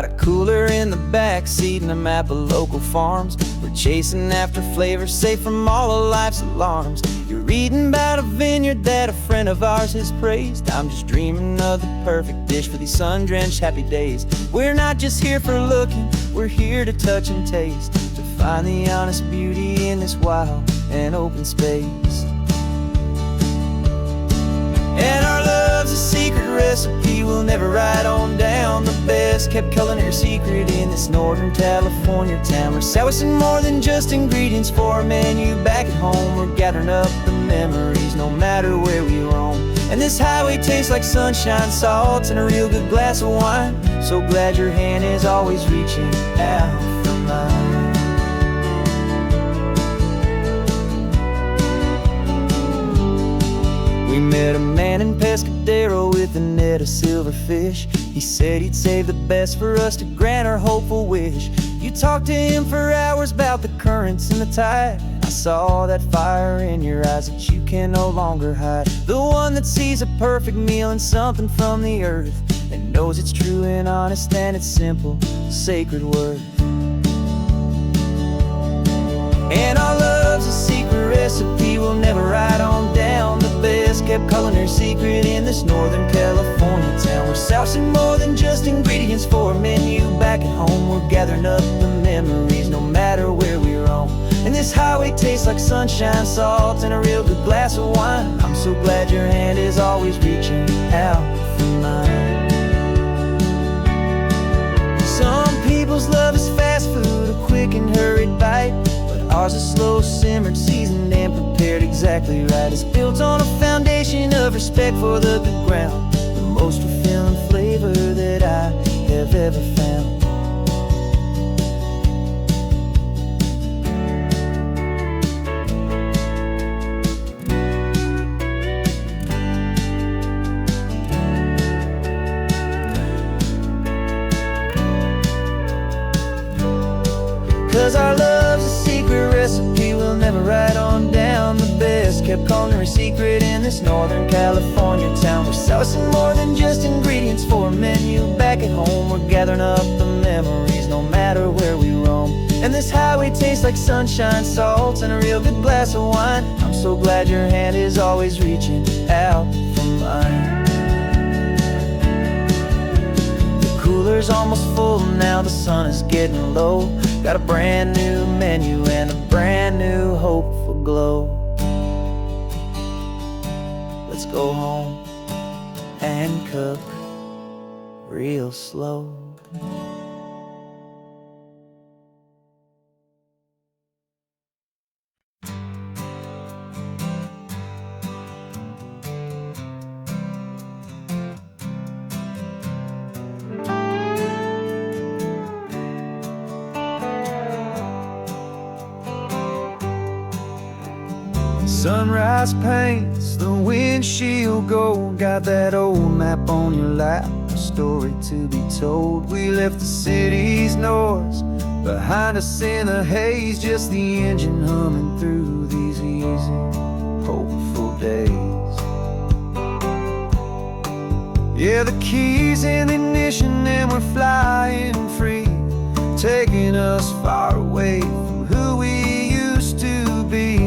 Got a cooler in the back seat and a map of local farms. We're chasing after flavors safe from all of life's alarms. You're reading about a vineyard that a friend of ours has praised. I'm just dreaming of the perfect dish for these sun-drenched happy days. We're not just here for looking, we're here to touch and taste, to find the honest beauty in this wild and open space. And our love's a secret recipe we'll never write on down. The best kept culinary secret in this Northern California town. We're selling more than just ingredients for a menu back at home. We're gathering up the memories no matter where we roam. And this highway tastes like sunshine, salt, and a real good glass of wine. So glad your hand is always reaching out for mine. We met a man in Pescadero with a net of silverfish. He said he'd save the best for us to grant our hopeful wish. You talked to him for hours about the currents and the tide. I saw that fire in your eyes that you can no longer hide. The one that sees a perfect meal in something from the earth, and knows it's true and honest and it's simple, sacred worth. And our love's a secret recipe we'll never write on down. The best kept culinary secret in this Northern California town. We're sourcing more than just ingredients for a menu back at home. We're gathering up the memories no matter where we roam. And this highway tastes like sunshine, salt, and a real good glass of wine. I'm so glad your hand is always reaching out for mine. Some people's love is fast food, a quick and hurried bite. Ours is slow simmered, seasoned and prepared exactly right. It's built on a foundation of respect for the good ground, the most fulfilling flavor that I have ever found. 'Cause our love's a secret recipe we'll never write on down. The best kept culinary secret in this Northern California town. We're sourcing more than just ingredients for a menu back at home. We're gathering up the memories no matter where we roam. And this highway tastes like sunshine, salt, and a real good glass of wine. I'm so glad your hand is always reaching out for mine. Cooler's almost full now, the sun is getting low. Got a brand new menu and a brand new hopeful glow. Let's go home and cook real slow. Sunrise paints the windshield gold. Got that old map on your lap, a story to be told. We left the city's noise behind us in the haze, just the engine humming through these easy, hopeful days. Yeah, the keys in the ignition and we're flying free, taking us far away from who we used to be.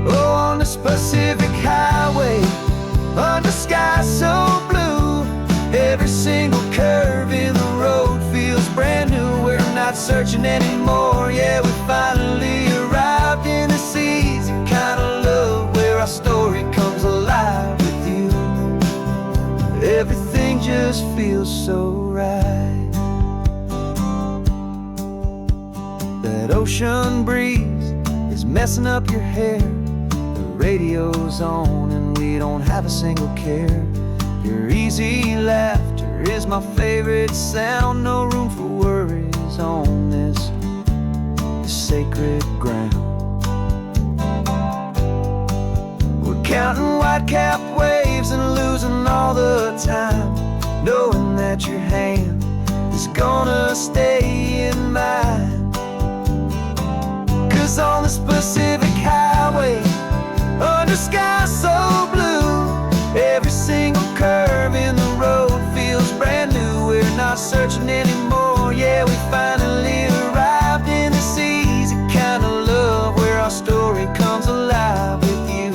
Oh, on this Pacific highway, under sky so blue, every single curve in the road feels brand new. We're not searching anymore, yeah, we finally arrived in this easy kind of love, where our story comes alive with you. Everything just feels so right. That ocean breeze is messing up your hair, radio's on and we don't have a single care. Your easy laughter is my favorite sound. No room for worries on this sacred ground. We're counting white-capped waves and losing all the time, knowing that your hand is gonna stay in mine. 'Cause on this Pacific highway, under sky so blue, every single curve in the road feels brand new. We're finally arrived in this easy kind of love where our story comes alive with you.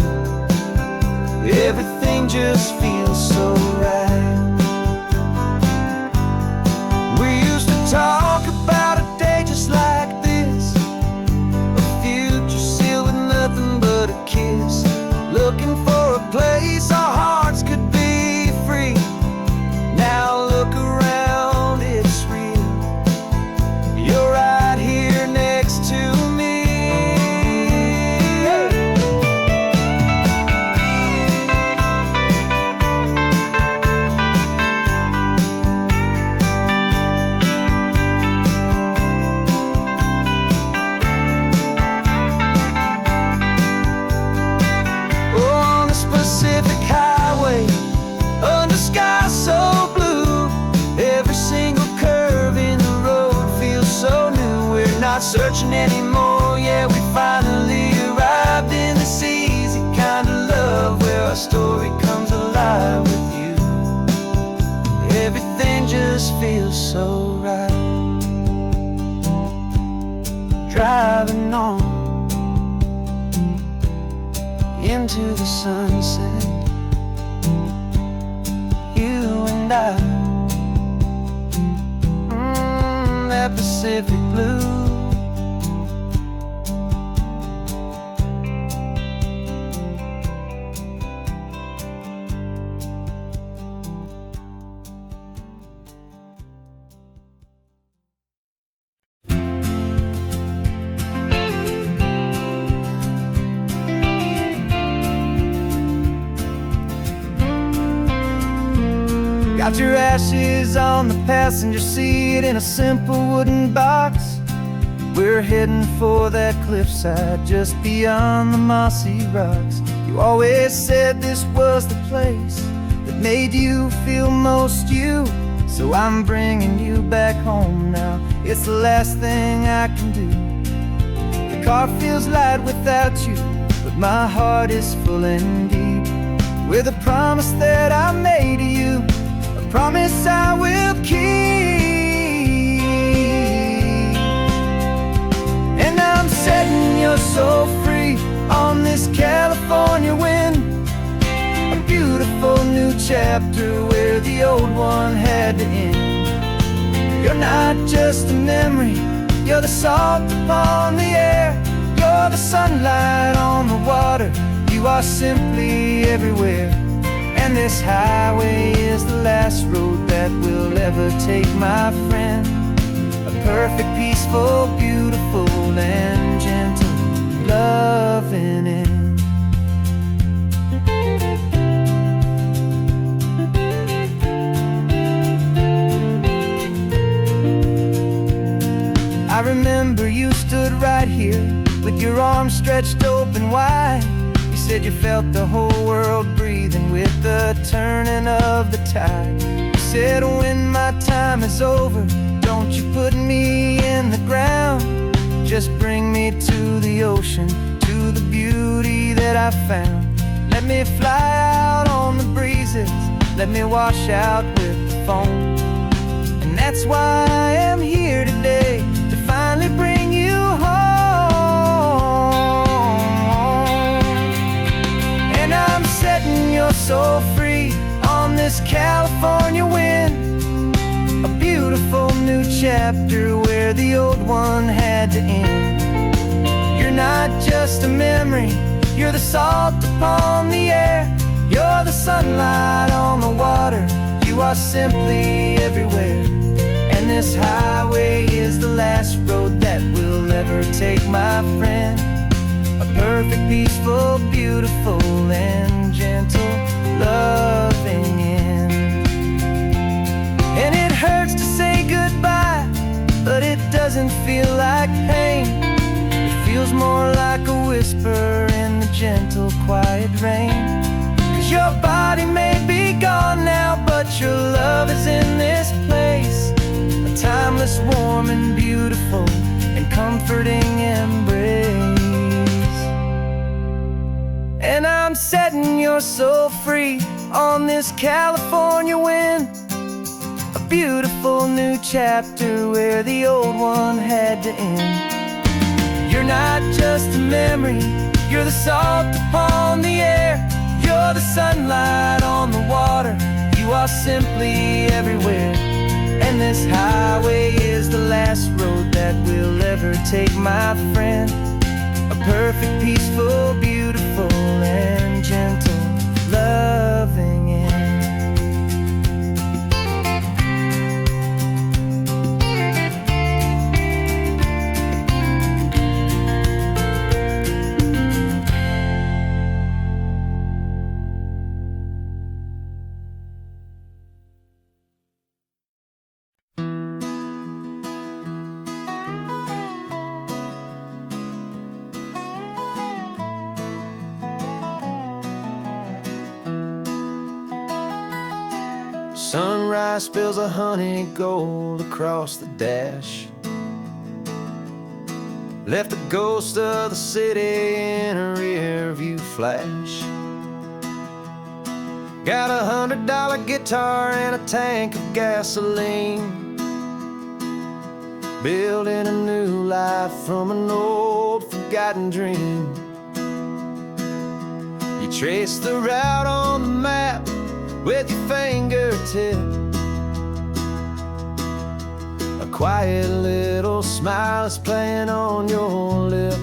Everything just feels so right. We used to talk about a day just like this, a future sealed with nothing but a kiss, looking for a place our hearts could be free. Now look around, it's real. You're right here next to me. On the Pacific Highway, under sky so blue, every single curve in the road feels so new. We're not searching anymore, yeah, we finally arrived in this easy kind of love where our story comes alive with you. Everything just feels so right. Driving on into the sunset, you and I, that Pacific blue. Got your ashes on the passenger seat in a simple wooden box. We're heading for that cliffside just beyond the mossy rocks. You always said this was the place that made you feel most you, so I'm bringing you back home now. It's the last thing I can do. The car feels light without you, but my heart is full and deep with a promise that I made to you, a promise I will keep. And I'm setting your soul free on this California wind, a beautiful new chapter where the old one had to end. You're not just a memory, you're the salt upon the air, you're the sunlight on the water, you are simply everywhere. And this highway is the last road that we'll ever take, my friend. A perfect, peaceful, beautiful, and gentle, loving end. I remember you stood right here with your arms stretched open wide. You said you felt the whole world breathing with the turning of the tide. You said when my time is over, don't you put me in the ground, just bring me to the ocean, to the beauty that I found. Let me fly out on the breezes, let me wash out with the foam. And that's why I am here today, to finally bring you home. And I'm setting your soul free on this California wind, a beautiful new chapter where the old one had to end. You're not just a memory, you're the salt upon the air, you're the sunlight on the water, you are simply everywhere. And this highway is the last road that we'll ever take, my friend. A perfect, peaceful, beautiful, and gentle, loving end. And it hurts to say goodbye, but it doesn't feel like pain. It feels more like a whisper in the gentle, quiet rain. 'Cause your body may be gone now, but your love is in this place, a timeless, warm, and beautiful, and comforting embrace. And I'm setting your soul free on this California wind, a beautiful new chapter where the old one had to end. You're not just a memory, you're the salt upon the air. You're the sunlight on the water, you are simply everywhere. And this highway is the last road that we'll ever take, my friend. A perfect, peaceful, beautiful, and gentle, loving end. Sunrise spills a honey gold across the dash, left the ghost of the city in a rear view flash. Got $100 guitar and a tank of gasoline, building a new life from an old forgotten dream. You trace the route on the map with your fingertip, a quiet little smile is playing on your lip.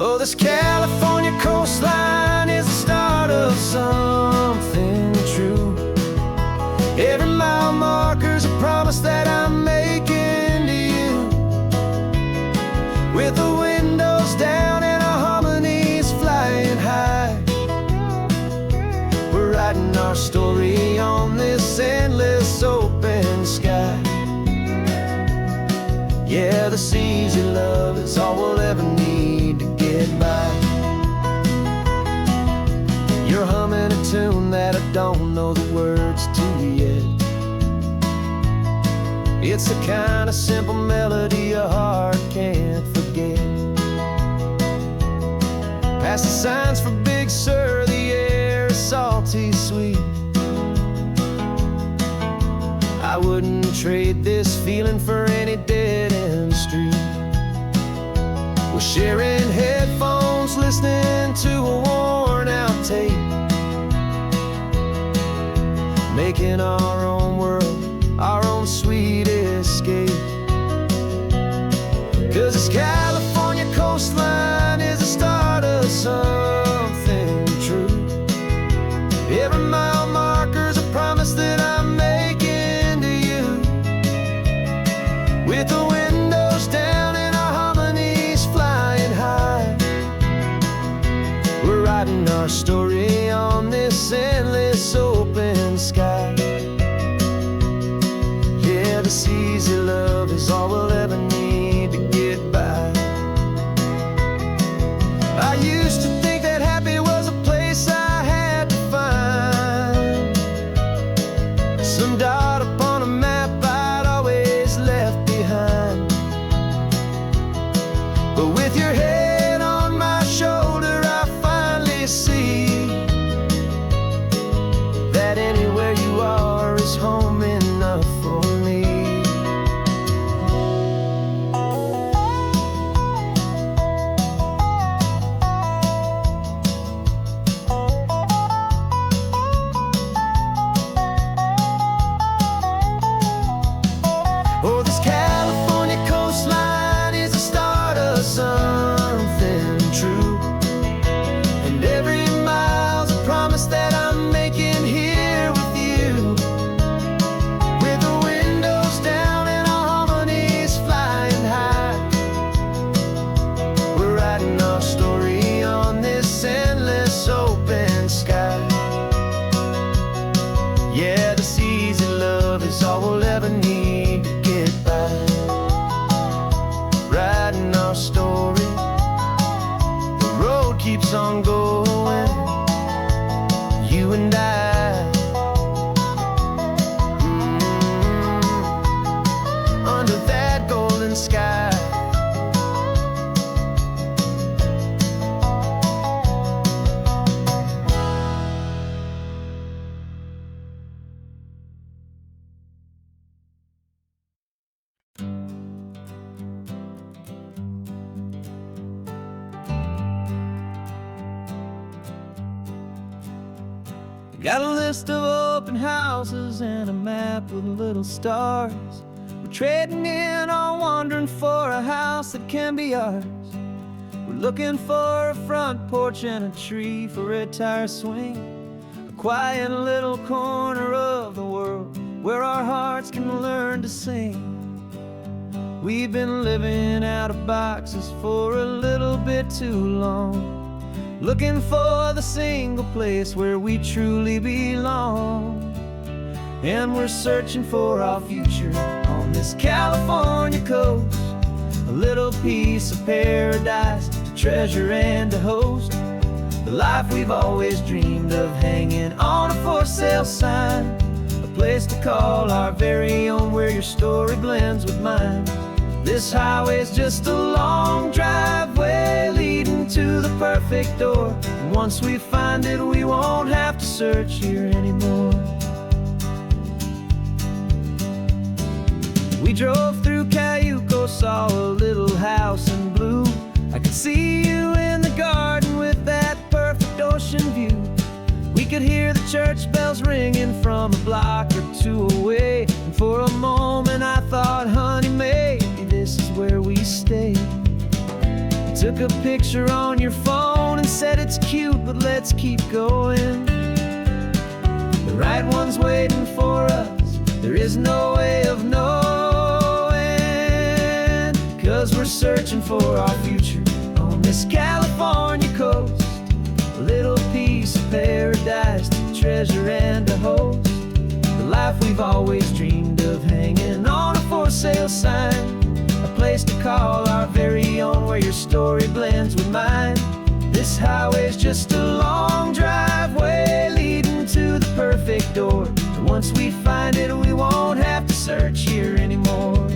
Oh, this California coastline is the start of something true. Every mile marker's a promise that I'm making to you, with the windows down and our harmonies flying high. Writing our story on this endless open sky. Yeah, this easy love is all we'll ever need to get by. You're humming a tune that I don't know the words to yet. It's the kind of simple melody your heart can't forget. Past the signs for Big Sur, the air is salty sweet. I wouldn't trade this feeling for any dead-end street. We're sharing headphones, listening to a worn-out tape, making our own world, our own sweet escape. 'Cause this California coastline is the start of something true. Every mile marker's a promise that I'm making to you, with the windows down and our harmonies flying high. We're writing our story on this endless open sky. Yeah, this easy love is all we'll ever need to get by. I used to think that happy was a place I had to find, some dot upon a map I'd always left behind. But with your head on my shoulder, I finally see that anywhere you are is home enough for me. Oh, this California coastline is the start of something true, and every mile's a promise that I'm making here with you, with the windows down and our harmonies flying high. We're writing our story on this endless open sky. Yeah, this easy love is all we'll ever need to get by. Writing our story, the road keeps on going, you and I. Under that golden sky. Got a list of open houses and a map with little stars. We're trading in our wandering for a house that can be ours. We're looking for a front porch and a tree for a tire swing, a quiet little corner of the world where our hearts can learn to sing. We've been living out of boxes for a little bit too long, looking for the single place where we truly belong. And we're searching for our future on this California coast, a little piece of paradise to treasure and to host, the life we've always dreamed of, hanging on a for sale sign, a place to call our very own where your story blends with mine. This highway's just a long driveway leading to the perfect door, and once we find it we won't have to search here anymore. We drove through Cayuco, saw a little house in blue. I could see you in the garden with that perfect ocean view. We could hear the church bells ringing from a block or two away, and for a moment I thought, honey, maybe this is where we stay. You took a picture on your phone and said it's cute, but let's keep going. The right one's waiting for us, there is no way of knowing, 'cause we're searching for our future on this California coast, a little piece of paradise to treasure and to host, the life we've always dreamed of, hanging on a for sale sign, a place to call our very own where your story blends with mine. This highway's just a long driveway leading to the perfect door, and once we find it we won't have to search here anymore.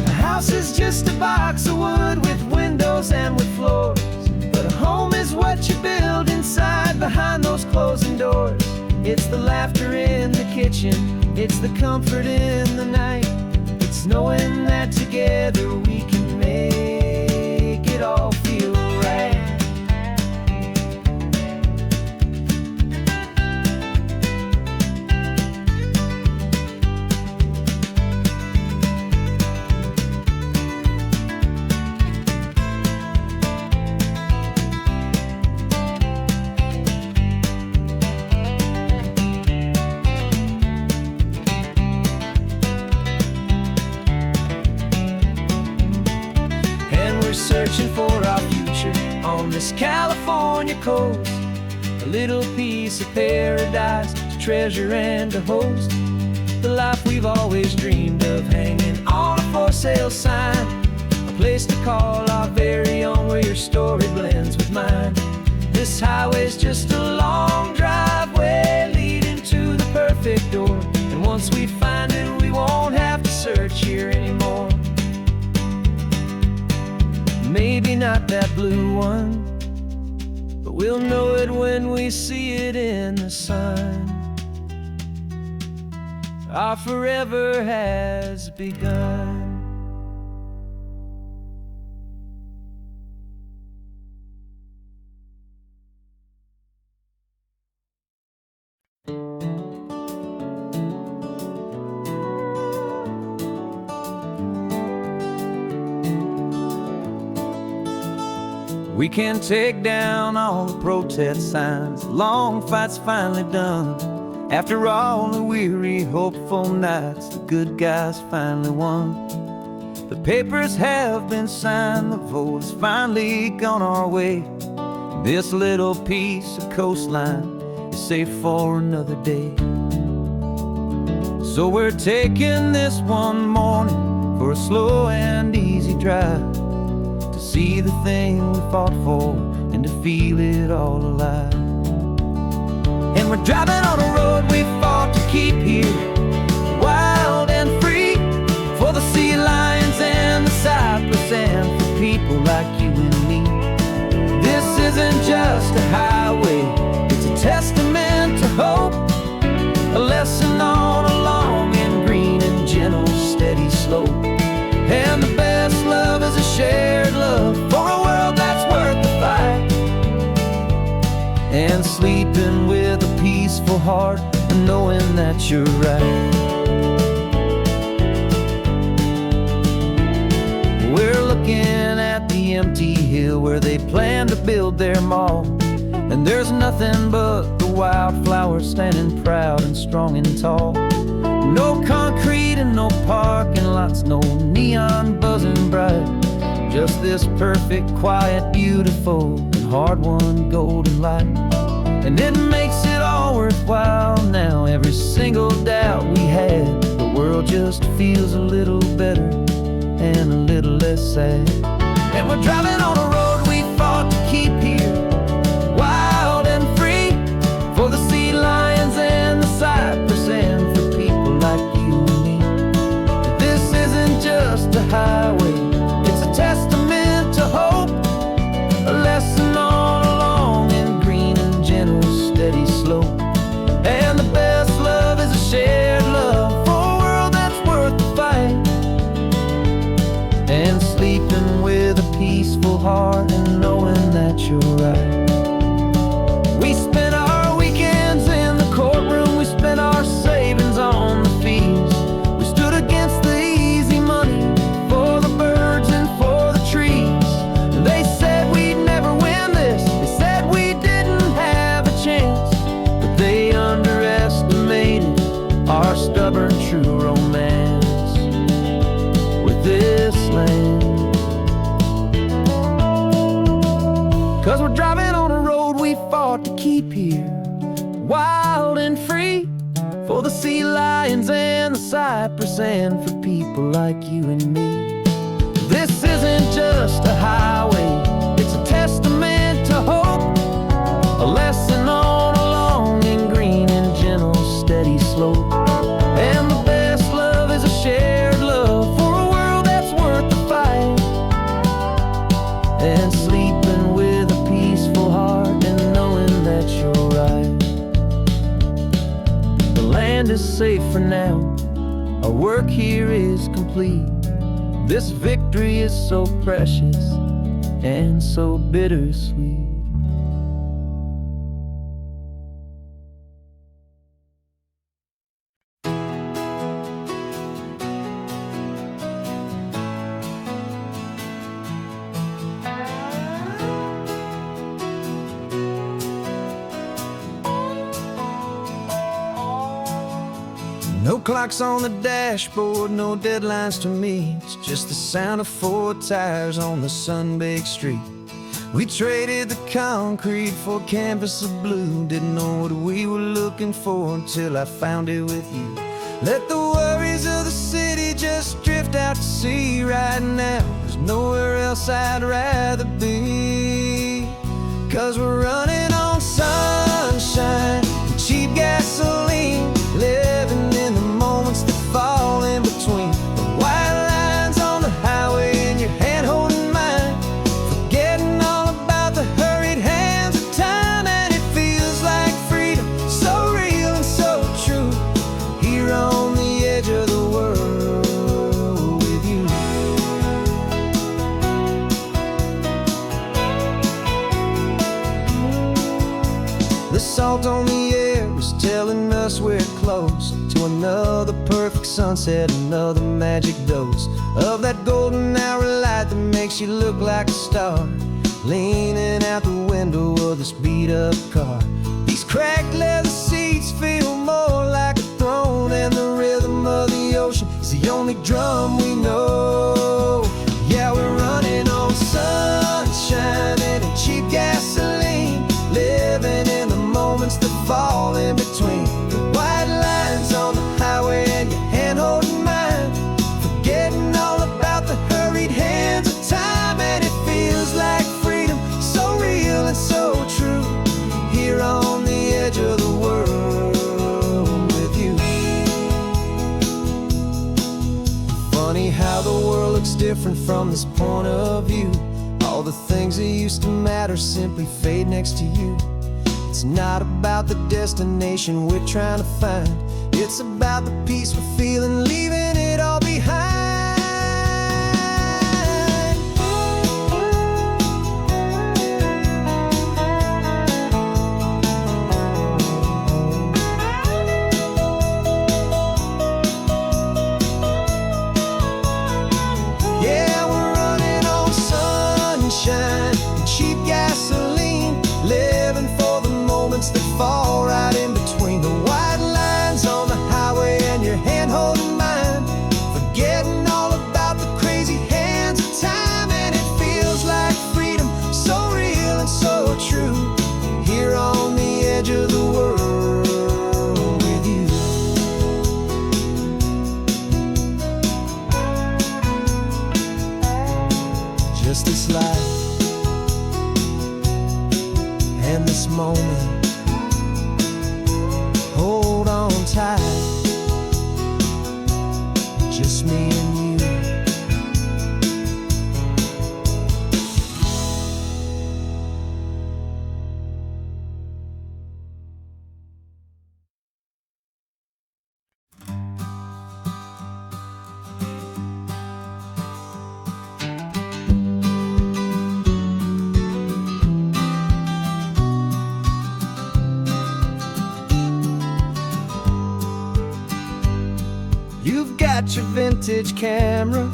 A house is just a box of wood with windows and with floors, but a home is what you build inside behind those closing doors. It's the laughter in the kitchen, it's the comfort in the night, it's knowing that together we can make it all feel right. Searching for our future on this California coast, a little piece of paradise to treasure and to host, the life we've always dreamed of, hanging on a for sale sign, a place to call our very own where your story blends with mine. This highway's just a long driveway leading to the perfect door, and once we find it we won't have to search here anymore. Maybe not that blue one, but we'll know it when we see it in the sun. Our forever has begun. We can take down all the protest signs, long fight's finally done. After all the weary, hopeful nights, the good guys finally won. The papers have been signed, the vote has finally gone our way. This little piece of coastline is safe for another day. So we're taking this one morning for a slow and easy drive, to see the thing we fought for and to feel it all alive. And we're driving on a road we fought to keep here, wild and free, for the sea lions and the cypress and for people like you and me. This isn't just a highway, it's a testament to hope, a lesson on a long and green and gentle steady slope. And the best love is a shared love for a world that's worth the fight, and sleeping with a peace peaceful heart and knowing that you're right. We're looking at the empty hill where they plan to build their mall, and there's nothing but the wildflowers standing proud and strong and tall. No concrete and no parking lots, no neon buzzing bright, just this perfect, quiet, beautiful, and hard-won golden light. And it makes it all worthwhile now. Every single doubt we had, the world just feels a little better and a little less sad. And we're driving on a road we fought to keep here, wild and free, for the sea lions and the cypress, and for people like you and me. This isn't just a highway, it's a testament to hope, a lesson all along in green and gentle, steady slope. And the best love is a shared love for a world that's worth the fight, and sleeping with a peaceful heart and knowing that you're right. We spent our weekends in the courtroom, we spent our savings on the fees. We stood against the easy money for the birds and for the trees. They said we'd never win this, they said we didn't have a chance, but they underestimated our stubborn true romance with this land. 'Cause we're driving on a road we fought to keep here, wild and free, for the sea lions and the cypress, and for people like you and me. This isn't just a highway, it's a testament to hope, a lesson all along in green and gentle, steady slope. And the best love is a shared love for a world that's worth the fight, and sleeping with a peaceful heart and knowing that you're right. The land is safe for now, our work here is complete. This victory is so precious and so bittersweet. No clocks on the dashboard, no deadlines to meet, just the sound of 4 tires on the sun-baked street. We traded the concrete for a canvas of blue, didn't know what we were looking for until I found it with you. Let the worries of the city just drift out to sea right now. There's nowhere else I'd rather be, 'cause we're running on sunshine and cheap gasoline, living in the moments that fall in between the white lines on the highway and your hand holding mine, forgetting all about the hurried hands of time. And it feels like freedom, so real and so true, here on the edge of the world with you. The salt on the air is telling us we're close to another perfect sunset, another magic dose of that golden hour light that makes you look like a star, leaning out the window of this beat-up car. These cracked leather seats feel more like a throne, and the rhythm of the ocean is the only drum we know. Yeah, we're running on sunshine and a cheap gasoline, living in the moments that fall in between the white lines on the highway and your hand holding mine, forgetting all about the hurried hands of time. And it feels like freedom, so real and so true, here on the edge of the world with you. Funny how the world looks different from this point of view. All the things that used to matter simply fade next to you. It's not about the destination we're trying to find, it's about the peace we're feeling, leaving it all behind. just this life and this moment. Hold on tight, just me and you. You've got your vintage camera,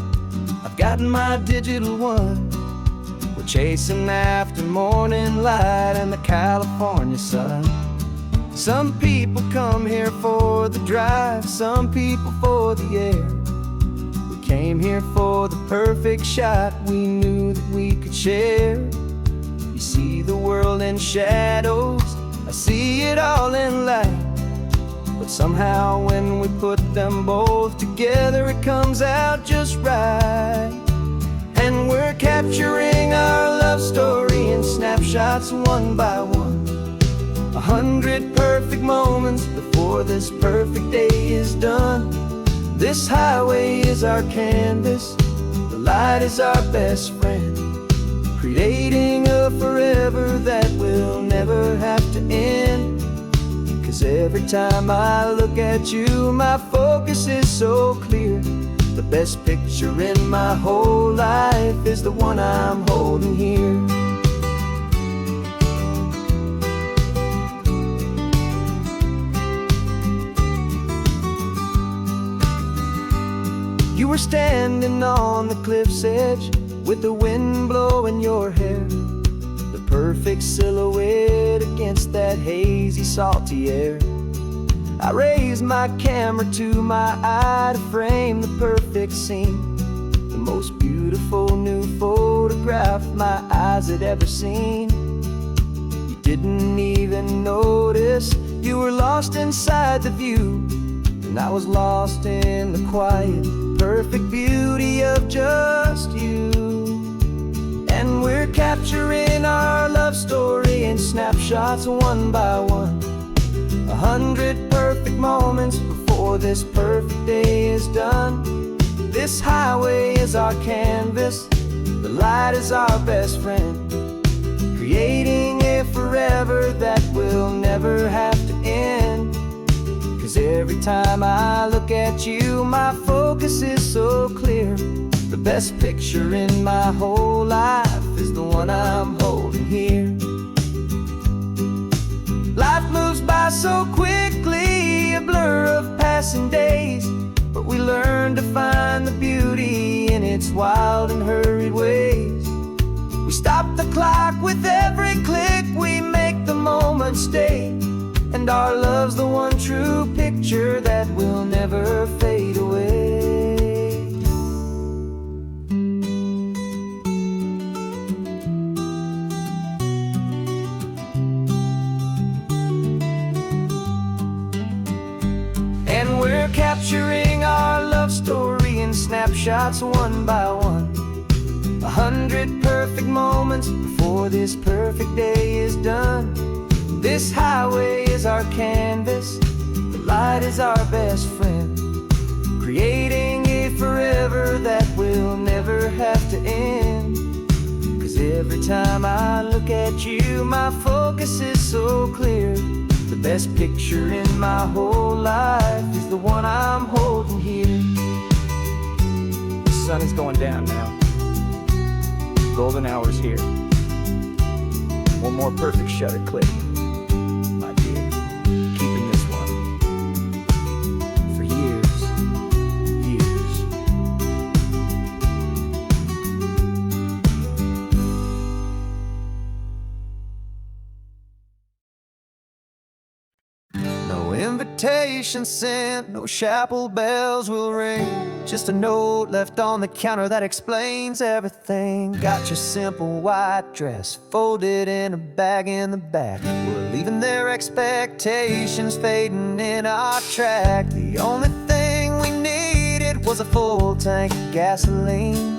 I've got my digital one. We're chasing after morning light and the California sun. Some people come here for the drive, some people for the air. We came here for the perfect shot we knew that we could share. You see the world in shadows, I see it all in light. But somehow when we put them both together, it comes out just right. And we're capturing our love story in snapshots one by one. 100 perfect moments before this perfect day is done. This highway is our canvas, the light is our best friend, creating a forever that will never have to end. 'Cause every time I look at you, my focus is so clear. The best picture in my whole life is the one I'm holding here. You were standing on the cliff's edge with the wind blowing your hair, the perfect silhouette against that hazy, salty air. I raised my camera to my eye to frame the perfect scene, the most beautiful new photograph my eyes had ever seen. You didn't even notice you were lost inside the view, and I was lost in the quiet, perfect beauty of just you. And we're capturing our love story in snapshots one by one. 100 perfect moments before this perfect day is done. This highway is our canvas, the light is our best friend, creating a forever that will never have to end. 'Cause every time I look at you, my focus is so clear. The best picture in my whole life is the one I'm holding here. Life moves by so quickly, a blur of passing days, but we learn to find the beauty in its wild and hurried ways. We stop the clock with every click, we make the moment stay, and our love's the one true picture that will never fade away. And we're capturing our love story in snapshots one by one. 100 perfect moments before this perfect day is done. This highway is our canvas, the light is our best friend, creating a forever that will never have to end. 'Cause every time I look at you, my focus is so clear. The best picture in my whole life is the one I'm holding here. The sun is going down now. Golden hour's here. One more perfect shutter click, my dear. Keeping this one for years, years. No invitation sent, no chapel bells will ring. Just a note left on the counter that explains everything. Got your simple white dress folded in a bag in the back. We're leaving their expectations fading in our track. The only thing we needed was a full tank of gasoline.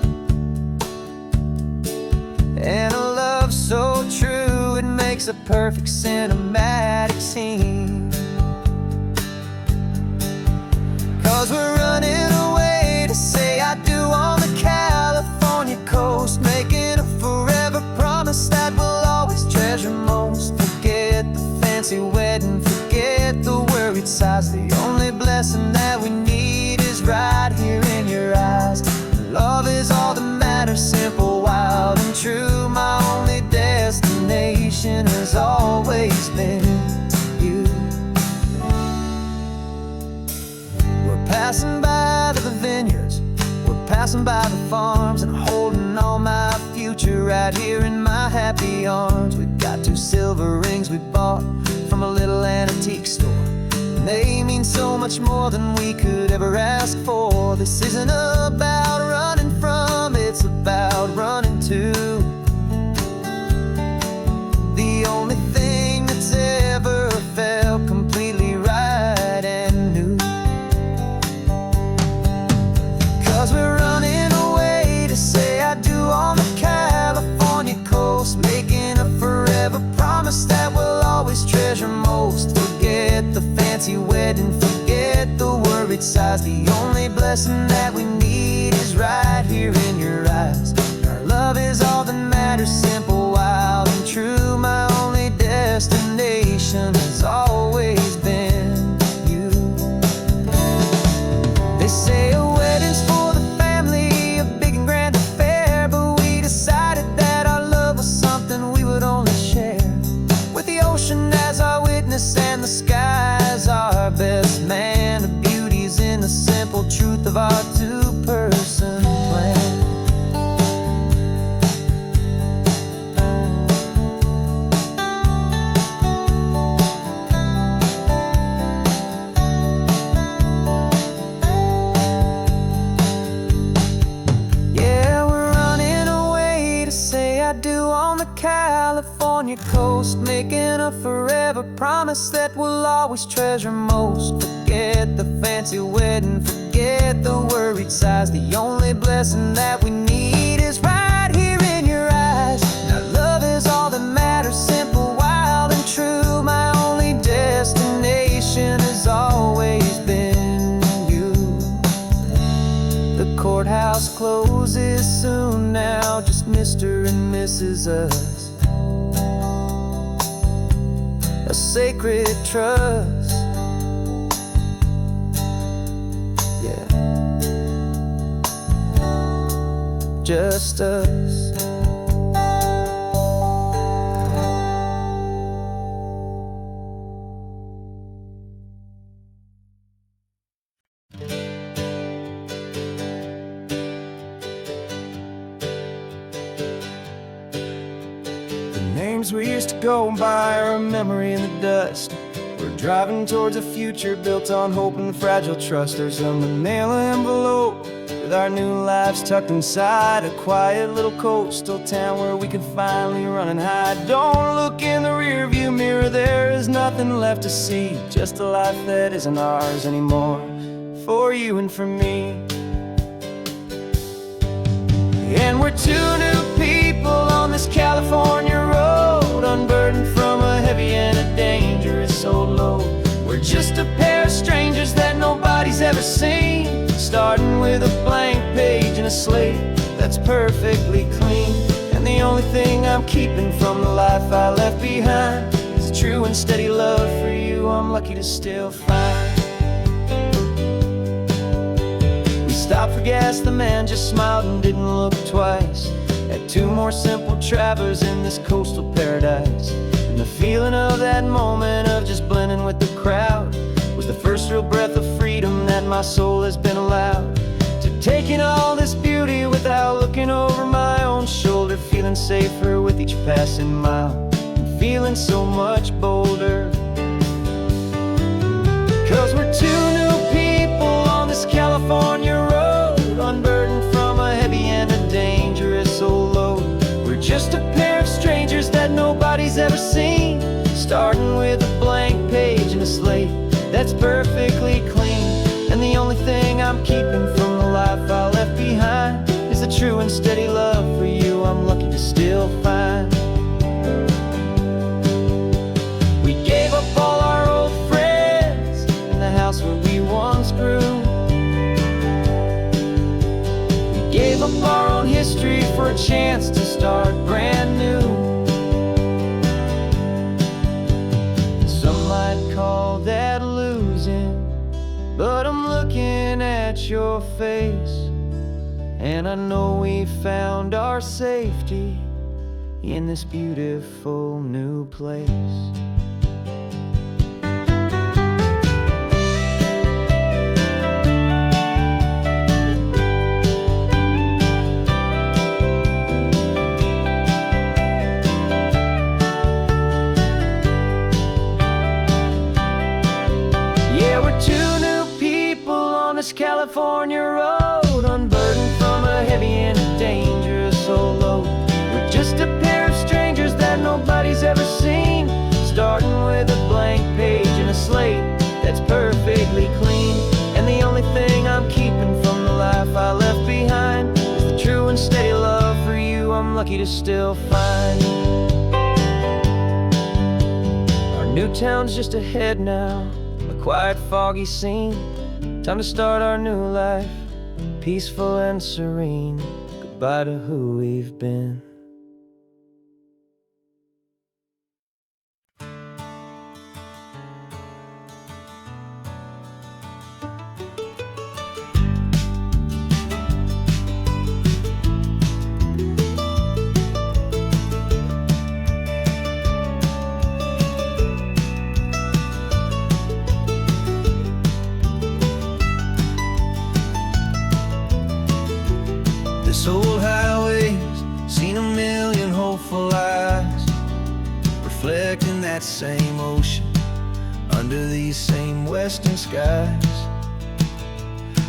and a love so true it makes a perfect cinematic scene. 'Cause we're running away to say I do on the California coast, making a forever promise that we'll always treasure most. Forget the fancy wedding, forget the worried sighs. The only blessing that we need is right here in your eyes. Love is all that matters, simple, wild, and true. My only destination has always been you. We're passing by the vineyards, we're passing by the farms, and holding on my future right here in my happy arms. We've got 2 silver rings we bought from a little antique store, and they mean so much more than we could ever ask for. This isn't about running from, it's about running to the only thing that's ever felt completely right and new. 'Cause we're running away to say I do on the California coast, making a forever promise that we'll always treasure most. Forget the fancy wedding, forget the worried sighs. The only blessing that we need is right here in your eyes. Our love is all that matters, simple, wild, and true. My only destination has always been you. They say a wedding's for the family, a big and grand affair, but we decided that our love was something we would only share with the ocean as our witness and the sky as our best man. The beauty's in the simple truth of our 2-person plan. Yeah, we're running away to say I do on the California coast, making a forever promise that we'll always treasure most. Forget the fancy wedding, forget the worried sighs. The only blessing that we need is right here in your eyes. Now love is all that matters, simple, wild, and true. My only destination has always been you. The courthouse closes soon now, just Mr. and Mrs. Us. A sacred trust, yeah, just us. Names we used to go by are a memory in the dust. We're driving towards a future built on hope and fragile trust. There's a manila envelope with our new lives tucked inside, a quiet little coastal town where we could finally run and hide. Don't look in the rearview mirror, there is nothing left to see, just a life that isn't ours anymore, for you and for me. And we're 2 new people on this California road, unburdened from a heavy and a dangerous old load. We're just a pair of strangers that nobody's ever seen, starting with a blank page and a slate that's perfectly clean. And the only thing I'm keeping from the life I left behind is a true and steady love for you I'm lucky to still find. Stopped for gas, the man just smiled and didn't look twice. Had 2 more simple travelers in this coastal paradise. And the feeling of that moment of just blending with the crowd was the first real breath of freedom that my soul has been allowed to take in all this beauty without looking over my own shoulder, feeling safer with each passing mile and feeling so much bolder. 'Cause we're 2 new people on this California road, unburdened from a heavy and a dangerous old load. We're just a pair of strangers that nobody's ever seen, starting with a blank page and a slate that's perfectly clean. And the only thing I'm keeping from the life I left behind is a true and steady love for you I'm lucky to still gave up our own history for a chance to start brand new. Some might call that losing, but I'm looking at your face, and I know we found our safety in this beautiful new place. California road, unburdened from a heavy and a dangerous old load. We're just a pair of strangers that nobody's ever seen, starting with a blank page and a slate that's perfectly clean. And the only thing I'm keeping from the life I left behind is the true and steady love for you I'm lucky to still find. Our new town's just ahead now, a quiet, foggy scene. Time to start our new life, peaceful and serene. Goodbye to who we've been. This old highway's seen a million hopeful eyes, reflecting that same ocean under these same western skies.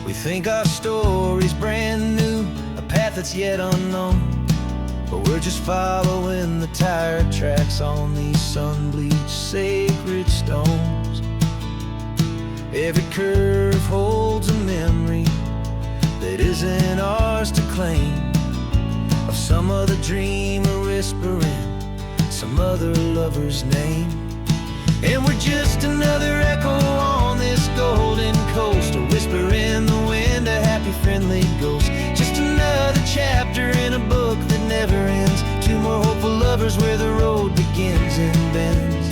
We think our story's brand new, a path that's yet unknown, but we're just following the tire tracks on these sun-bleached sacred stones. Every curve holds a memory that isn't ours to claim, of some other dreamer whispering some other lover's name. And we're just another echo on this golden coast, a whisper in the wind, a happy friendly ghost. Just another chapter in a book that never ends, two more hopeful lovers where the road begins and bends.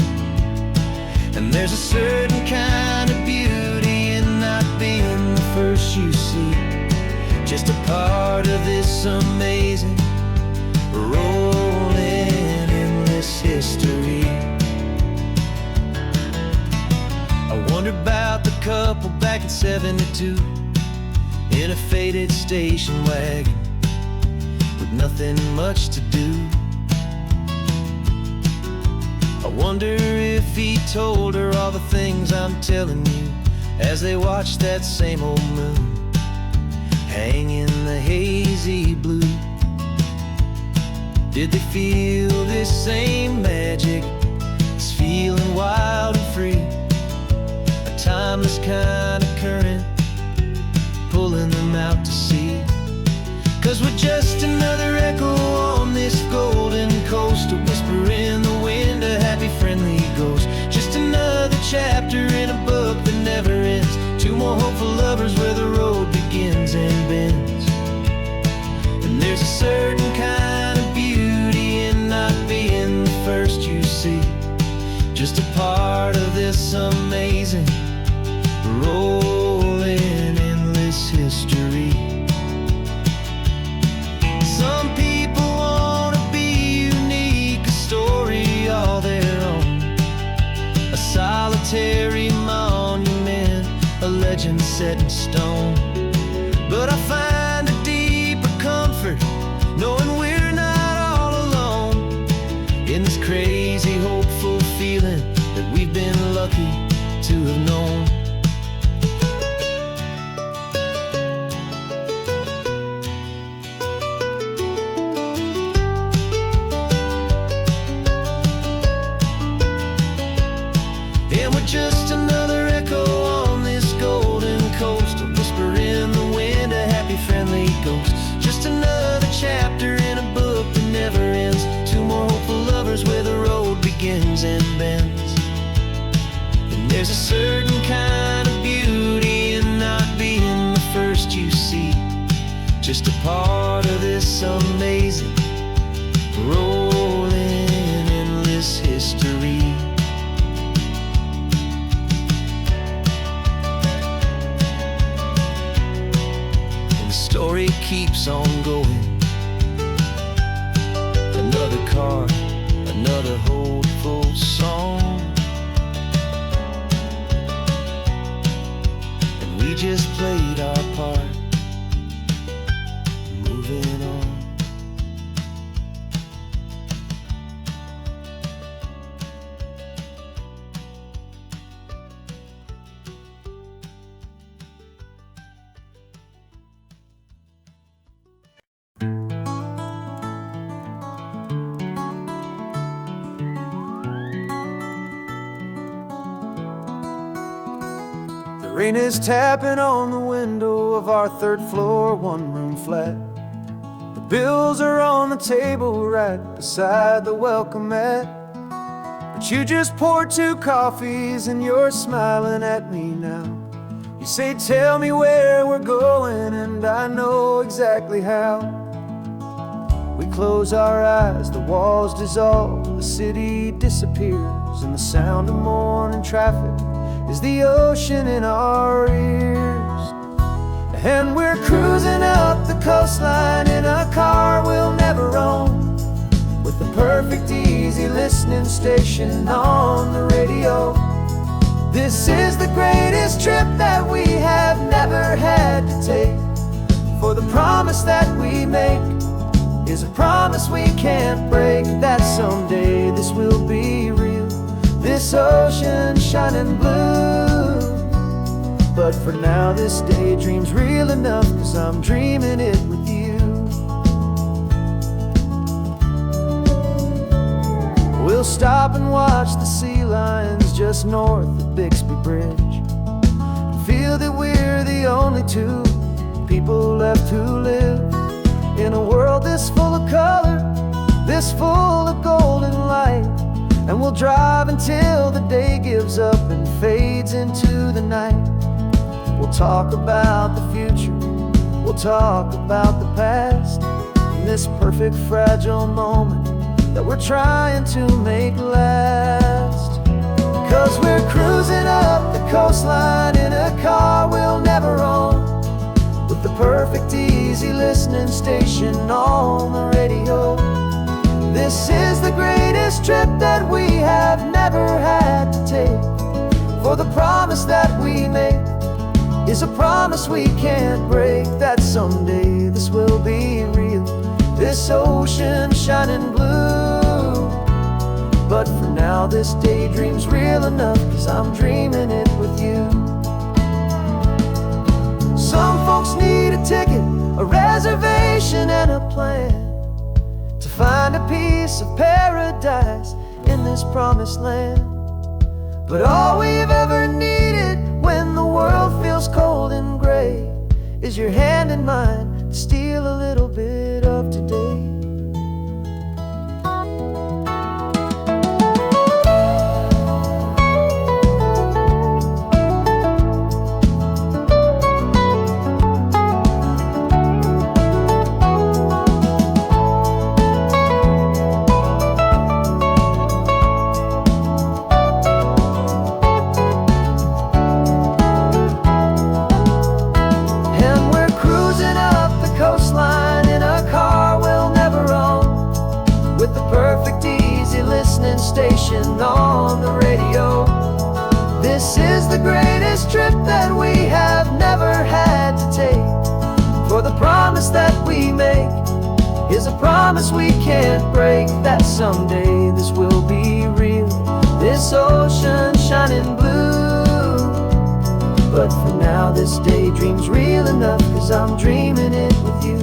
And there's a certain kind of beauty in not being the first you see, just a part of this amazing, rolling, endless history. I wonder about the couple back in '72 in a faded station wagon with nothing much to do. I wonder if he told her all the things I'm telling you as they watched that same old moon hang in the hazy blue. Did they feel this same magic, this feeling wild and free, a timeless kind of current pulling them out to sea? 'Cause we're just another echo on this golden coast, a whisper in the wind, a happy friendly ghost. Just another chapter in a book that never ends, two more hopeful lovers where the road begins and bends. And there's a certain kind of beauty in not being the first you see, just a part of this amazing, rolling, endless history. Some people want to be unique, a story all their own, a solitary monument, a legend set in stone. But I find a deeper comfort knowing we're not all alone in this crazy, hopeful feeling that we've been lucky to have known. And we're just another echo on this golden coast, a whisper in the wind, a happy friendly ghost. Just another chapter in a book that never ends, two more hopeful lovers where the road begins and bends. And there's a certain kind of beauty in not being the first you see, just a part of this amazing, rolling, endless history. And the story keeps on going. Another card, another hopeful song, and we just played our part, moving on. The rain is tapping on the window of our third floor, one-room flat. The bills are on the table right beside the welcome mat. But you just poured 2 coffees and you're smiling at me now. You say, tell me where we're going, and I know exactly how. We close our eyes, the walls dissolve, the city disappears, and the sound of morning traffic is the ocean in our ears. And we're cruising up the coastline in a car we'll never own, with the perfect easy listening station on the radio. This is the greatest trip that we have never had to take, for the promise that we make is a promise we can't break, that someday this will be real, this ocean shining blue. But for now this daydream's real enough, 'cause I'm dreaming it with you. We'll stop and watch the sea lions just north of Bixby Bridge, and feel that we're the only 2 people left who live in a world this full of color, this full of golden light. And we'll drive until the day gives up and fades into the night. We'll talk about the future, we'll talk about the past, in this perfect fragile moment that we're trying to make last. 'Cause we're cruising up the coastline in a car we'll never own, with the perfect easy listening station on the radio. This is the greatest trip that we have never had to take, for the promise that we make is a promise we can't break, that someday this will be real, this ocean shining blue. But for now this daydream's real enough, 'cause I'm dreaming it with you. Some folks need a ticket, a reservation and a plan, to find a piece of paradise in this promised land. But all we've ever needed when the world feels cold and gray is your hand in mine to steal a little bit of today. Station on the radio. This is the greatest trip that we have never had to take, for the promise that we make is a promise we can't break, that someday this will be real, this ocean shining blue. But for now this daydream's real enough, 'cause I'm dreaming it with you.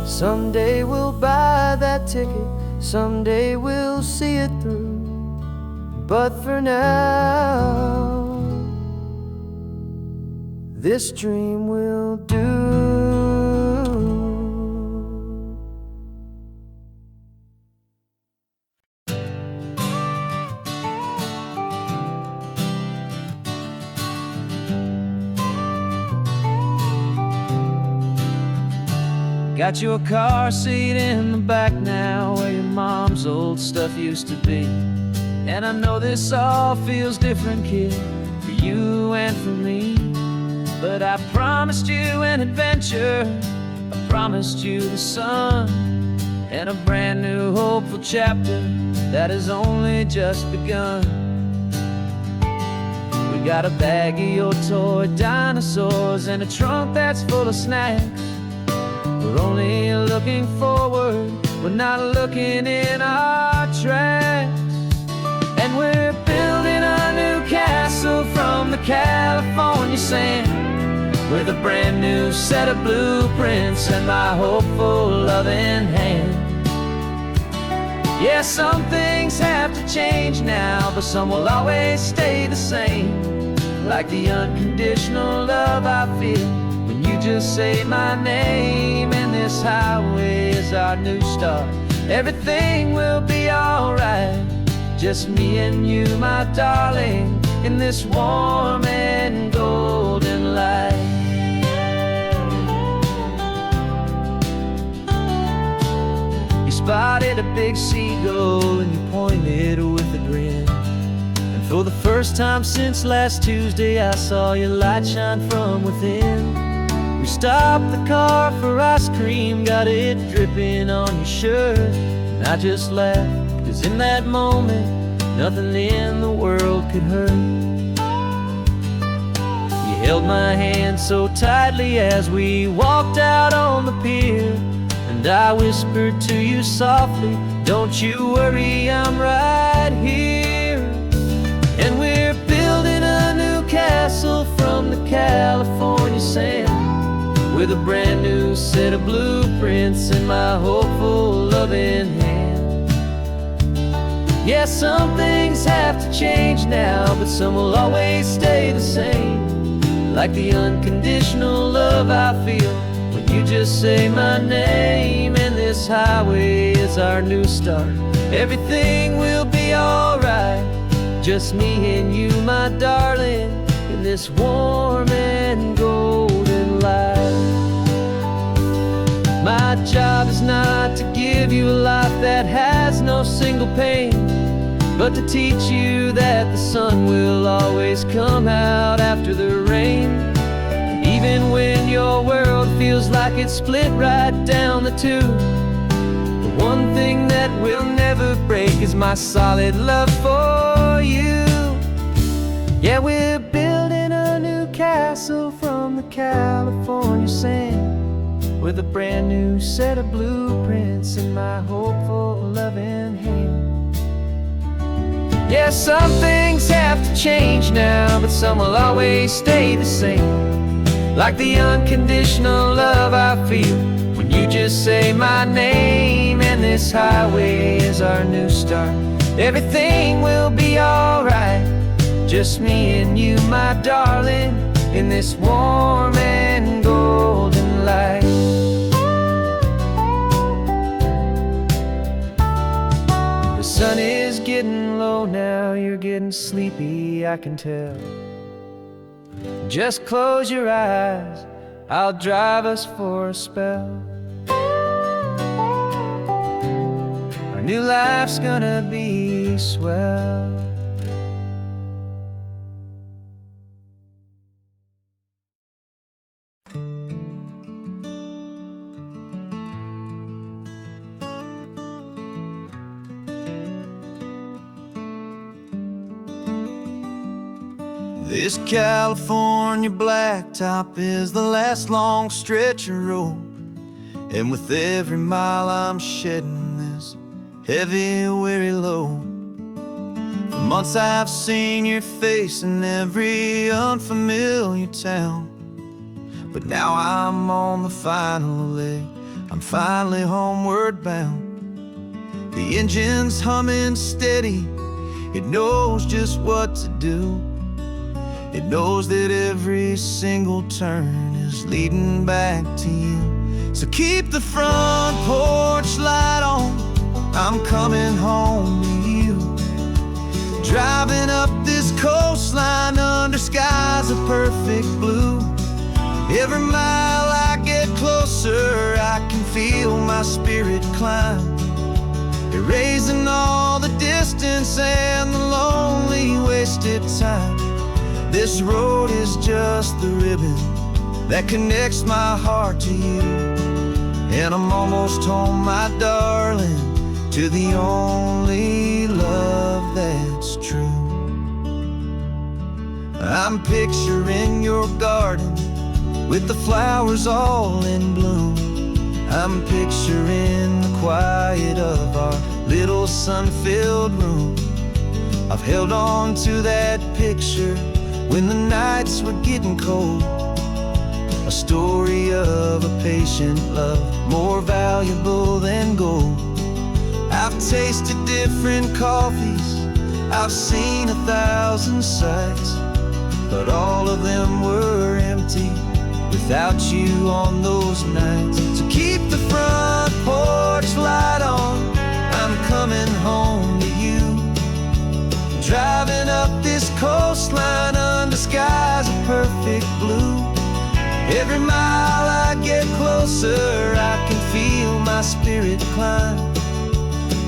Someday we'll buy that ticket, someday we'll see it through. But for now, this dream will do. Got your car seat in the back now, where your mom's old stuff used to be. And I know this all feels different, kid, for you and for me. But I promised you an adventure, I promised you the sun, and a brand new hopeful chapter that has only just begun. We got a bag of your toy dinosaurs and a trunk that's full of snacks. We're only looking forward, we're not looking in our tracks. And we're building a new castle from the California sand, with a brand new set of blueprints and my hopeful loving hand. Yeah, some things have to change now, but some will always stay the same. Like the unconditional love I feel when you just say my name. And this highway is our new start. Everything will be alright, just me and you, my darling, in this warm and golden light. You spotted a big seagull and you pointed with a grin. And for the first time since last Tuesday, I saw your light shine from within. We stopped the car for ice cream, got it dripping on your shirt. And I just laughed, 'cause in that moment, nothing in the world could hurt. You held my hand so tightly as we walked out on the pier, and I whispered to you softly, don't you worry, I'm right here. And we're building a new castle from the California sand, with a brand new set of blueprints in my hopeful loving hand. Yeah, some things have to change now, but some will always stay the same. Like the unconditional love I feel when you just say my name. And this highway is our new start. Everything will be alright, just me and you, my darling, in this warm and golden light. My job is not to give you a life that has no single pain, but to teach you that the sun will always come out after the rain. And even when your world feels like it's split right down the two, the one thing that will never break is my solid love for you. Yeah, we're building a new castle from the California sand, with a brand new set of blueprints in my hopeful loving hand. Yeah, some things have to change now, but some will always stay the same. Like the unconditional love I feel when you just say my name. And this highway is our new start. Everything will be alright, just me and you, my darling, in this warm and golden light. The sun is getting low now, you're getting sleepy, I can tell. Just close your eyes, I'll drive us for a spell. Our new life's gonna be swell. This California blacktop is the last long stretch of road, and with every mile I'm shedding this heavy, weary load. For months I've seen your face in every unfamiliar town, but now I'm on the final leg, I'm finally homeward bound. The engine's humming steady, it knows just what to do. It knows that every single turn is leading back to you. So keep the front porch light on, I'm coming home to you. Driving up this coastline under skies of perfect blue. Every mile I get closer, I can my spirit climb, erasing all the distance and the lonely wasted time. This road is just the ribbon that connects my heart to you, and I'm almost home, my darling, to the only love that's true. I'm picturing your garden with the flowers all in bloom. I'm picturing the quiet of our little sun-filled room. I've held on to that picture when the nights were getting cold. A story of a patient love, more valuable than gold. I've tasted different coffees, I've seen 1,000 sights, but all of them were empty without you on those nights. So keep the front porch light on, I'm coming home to you. Driving up this coastline under skies of perfect blue. Every mile I get closer, I can feel my spirit climb,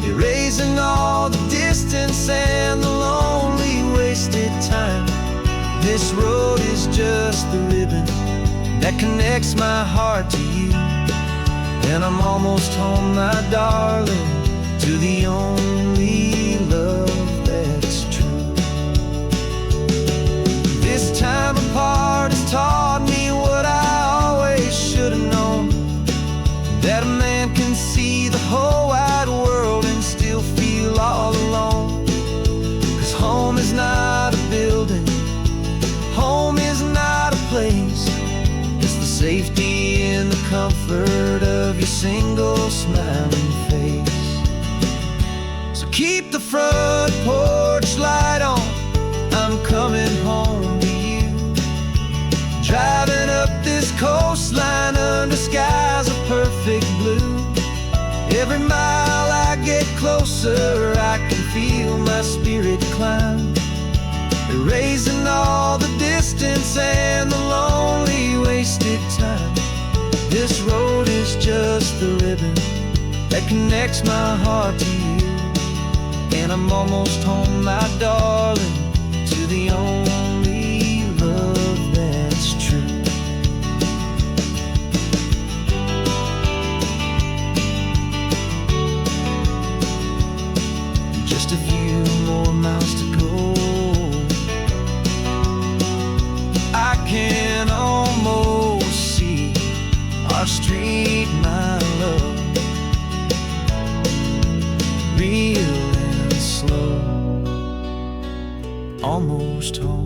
erasing all the distance and the lonely wasted time. This road is just the ribbon that connects my heart to you, and I'm almost home, my darling, to the only love that's true. This time apart has taught me what I always should have known, that a man can see the whole wide world and still feel all alone. 'Cause home is not a building, home is not a place, it's the safety and the comfort of your single smiling face. So keep the front porch light on, I'm coming home to you. Driving up this coastline under skies of perfect blue. Every mile I get closer, I can feel my spirit climb, erasing all the distance and the lonely wasted time. This road is just the ribbon that connects my heart to you, and I'm almost home, my darling, to the only love that's true. Just a few more miles to go, I can almost see our street, my love, real and slow, almost home.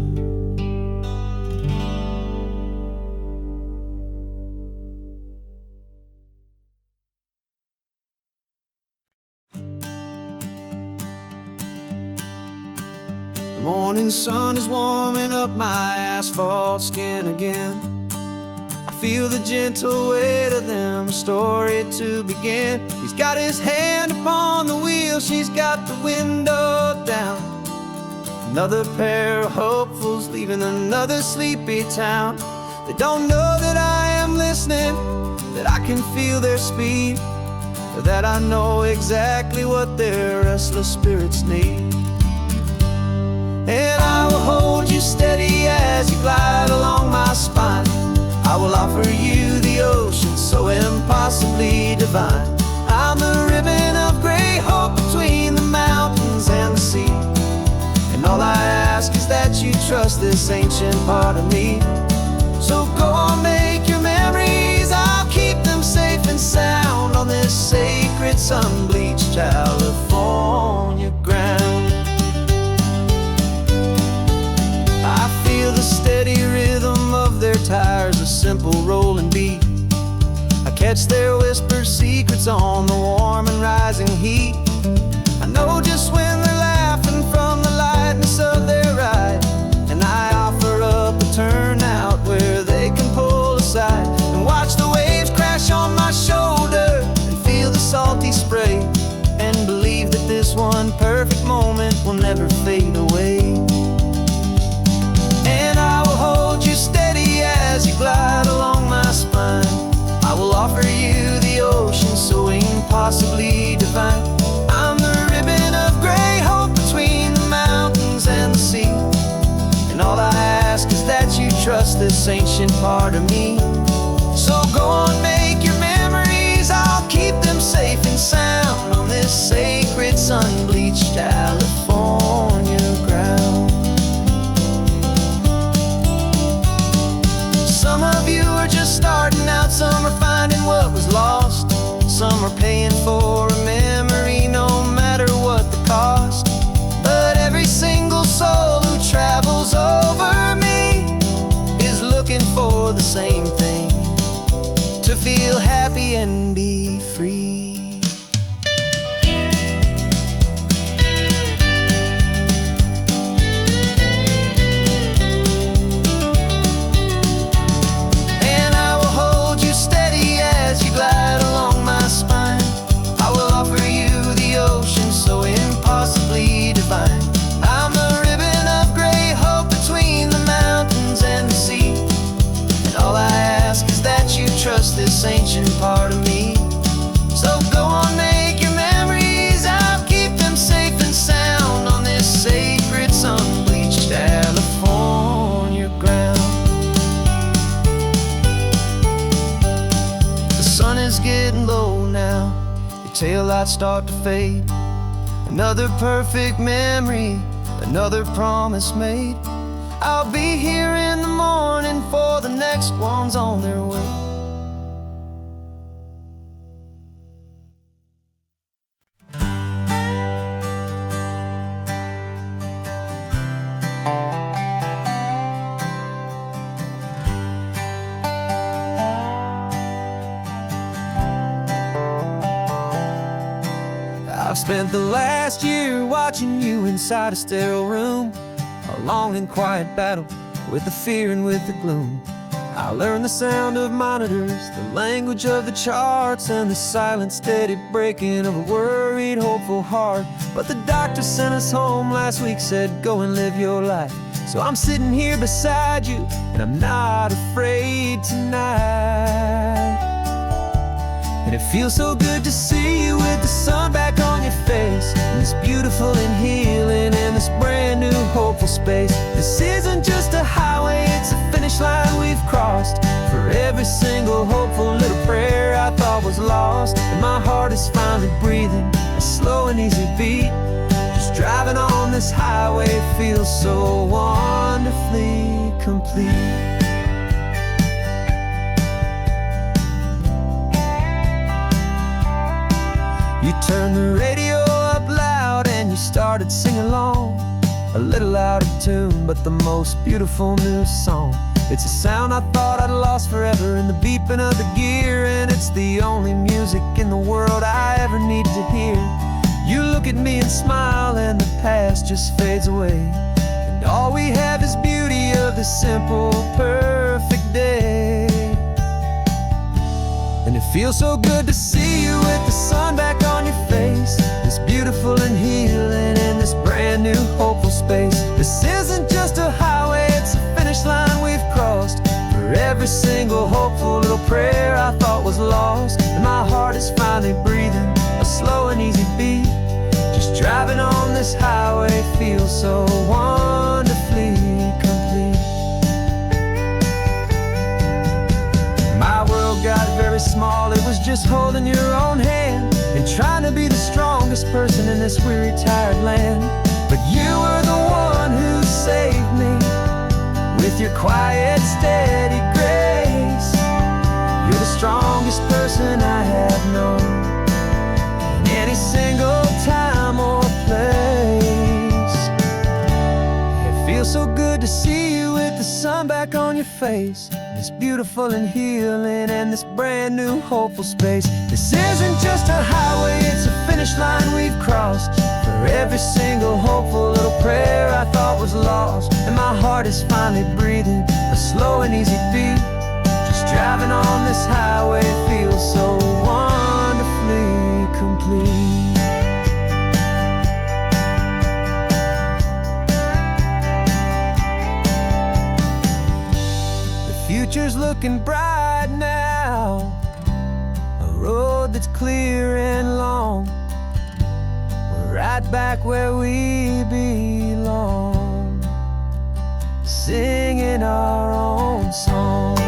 The morning sun is warming up my asphalt skin again. I feel the gentle weight of them, a story to begin. He's got his hand upon the wheel, she's got the window down. Another pair of hopefuls leaving another sleepy town. They don't know that I am listening, that I can feel their speed, or that I know exactly what their restless spirits need. And I will hold you steady as you glide along my spine. I will offer you the ocean so impossibly divine. I'm the ribbon of great hope between the mountains and the sea, and all I ask is that you trust this ancient part of me. So go on, make your memories, I'll keep them safe and sound on this sacred sun-bleached California ground. I feel the steady rhythm of their tires, a simple rolling beat. I catch their whispered secrets on the warm and rising heat. I know just when they're laughing from the lightness of their ride, and I offer up a turnout where they can pull aside and watch the waves crash on my shoulder and feel the salty spray, and believe that this one perfect moment will never fade away. And I will hold you steady as you glide along my spine. I will offer you the ocean so this ancient part of me. So go on, make your memories, I'll keep them safe and sound on this sacred sun-bleached California ground. Some of you are just starting out, some are finding what was lost, some are paying for a memory no matter what the cost. But every single soul who travels over me is looking for the same thing, to feel happy and be free. And I will hold you steady as you glide along my spine. I will offer you the ocean so impossibly divine. I'm the ribbon of gray hope between the mountains and the sea. And all I ask is that you trust this ancient part of me. So go on, make your memories, I'll keep them safe and sound on this sacred sun-bleached California ground. The sun is getting low now, your taillights start to fade. Another perfect memory, another promise made. I'll be here in the morning for the next ones on their way. I've spent the last year watching you inside a sterile room, a long and quiet battle with the fear and with the gloom. I learned the sound of monitors, the language of the charts, and the silent steady breaking of a worried, hopeful heart. But the doctor sent us home last week, said go and live your life. So I'm sitting here beside you, and I'm not afraid tonight. And it feels so good to see you with the sun back on your face, and this beautiful and healing in this brand new hopeful space. This isn't just a highway, it's a finish line we've crossed. For every single hopeful little prayer I thought was lost, and my heart is finally breathing a slow and easy beat. Just driving on this highway feels so wonderfully complete. You turned the radio up loud and you started singing along, a little out of tune, but the most beautiful new song. It's a sound I thought I'd lost forever in the beeping of the gear, and it's the only music in the world I ever need to hear. You look at me and smile and the past just fades away, and all we have is beauty of this simple, perfect day. And it feels so good to see you with the sun back on your face, this beautiful and healing in this brand new hopeful space. This isn't just a highway, it's a finish line we've crossed. For every single hopeful little prayer I thought was lost, and my heart is finally breathing a slow and easy beat. Just driving on this highway feels so wonderfully complete. My world got very small, it was just holding your own hand and trying to be the strongest person in this weary, tired land. But you were the one who saved me with your quiet, steady grace. You're the strongest person I have known in any single time or place. It feels so good to see you with the sun back on your face, this beautiful and healing and this brand new hopeful space. This isn't just a highway, it's a finish line we've crossed. For every single hopeful little prayer I thought was lost, and my heart is finally breathing a slow and easy beat. Just driving on this highway feels so wonderfully complete. Future's looking bright now, a road that's clear and long. We're right back where we belong. singing our own song.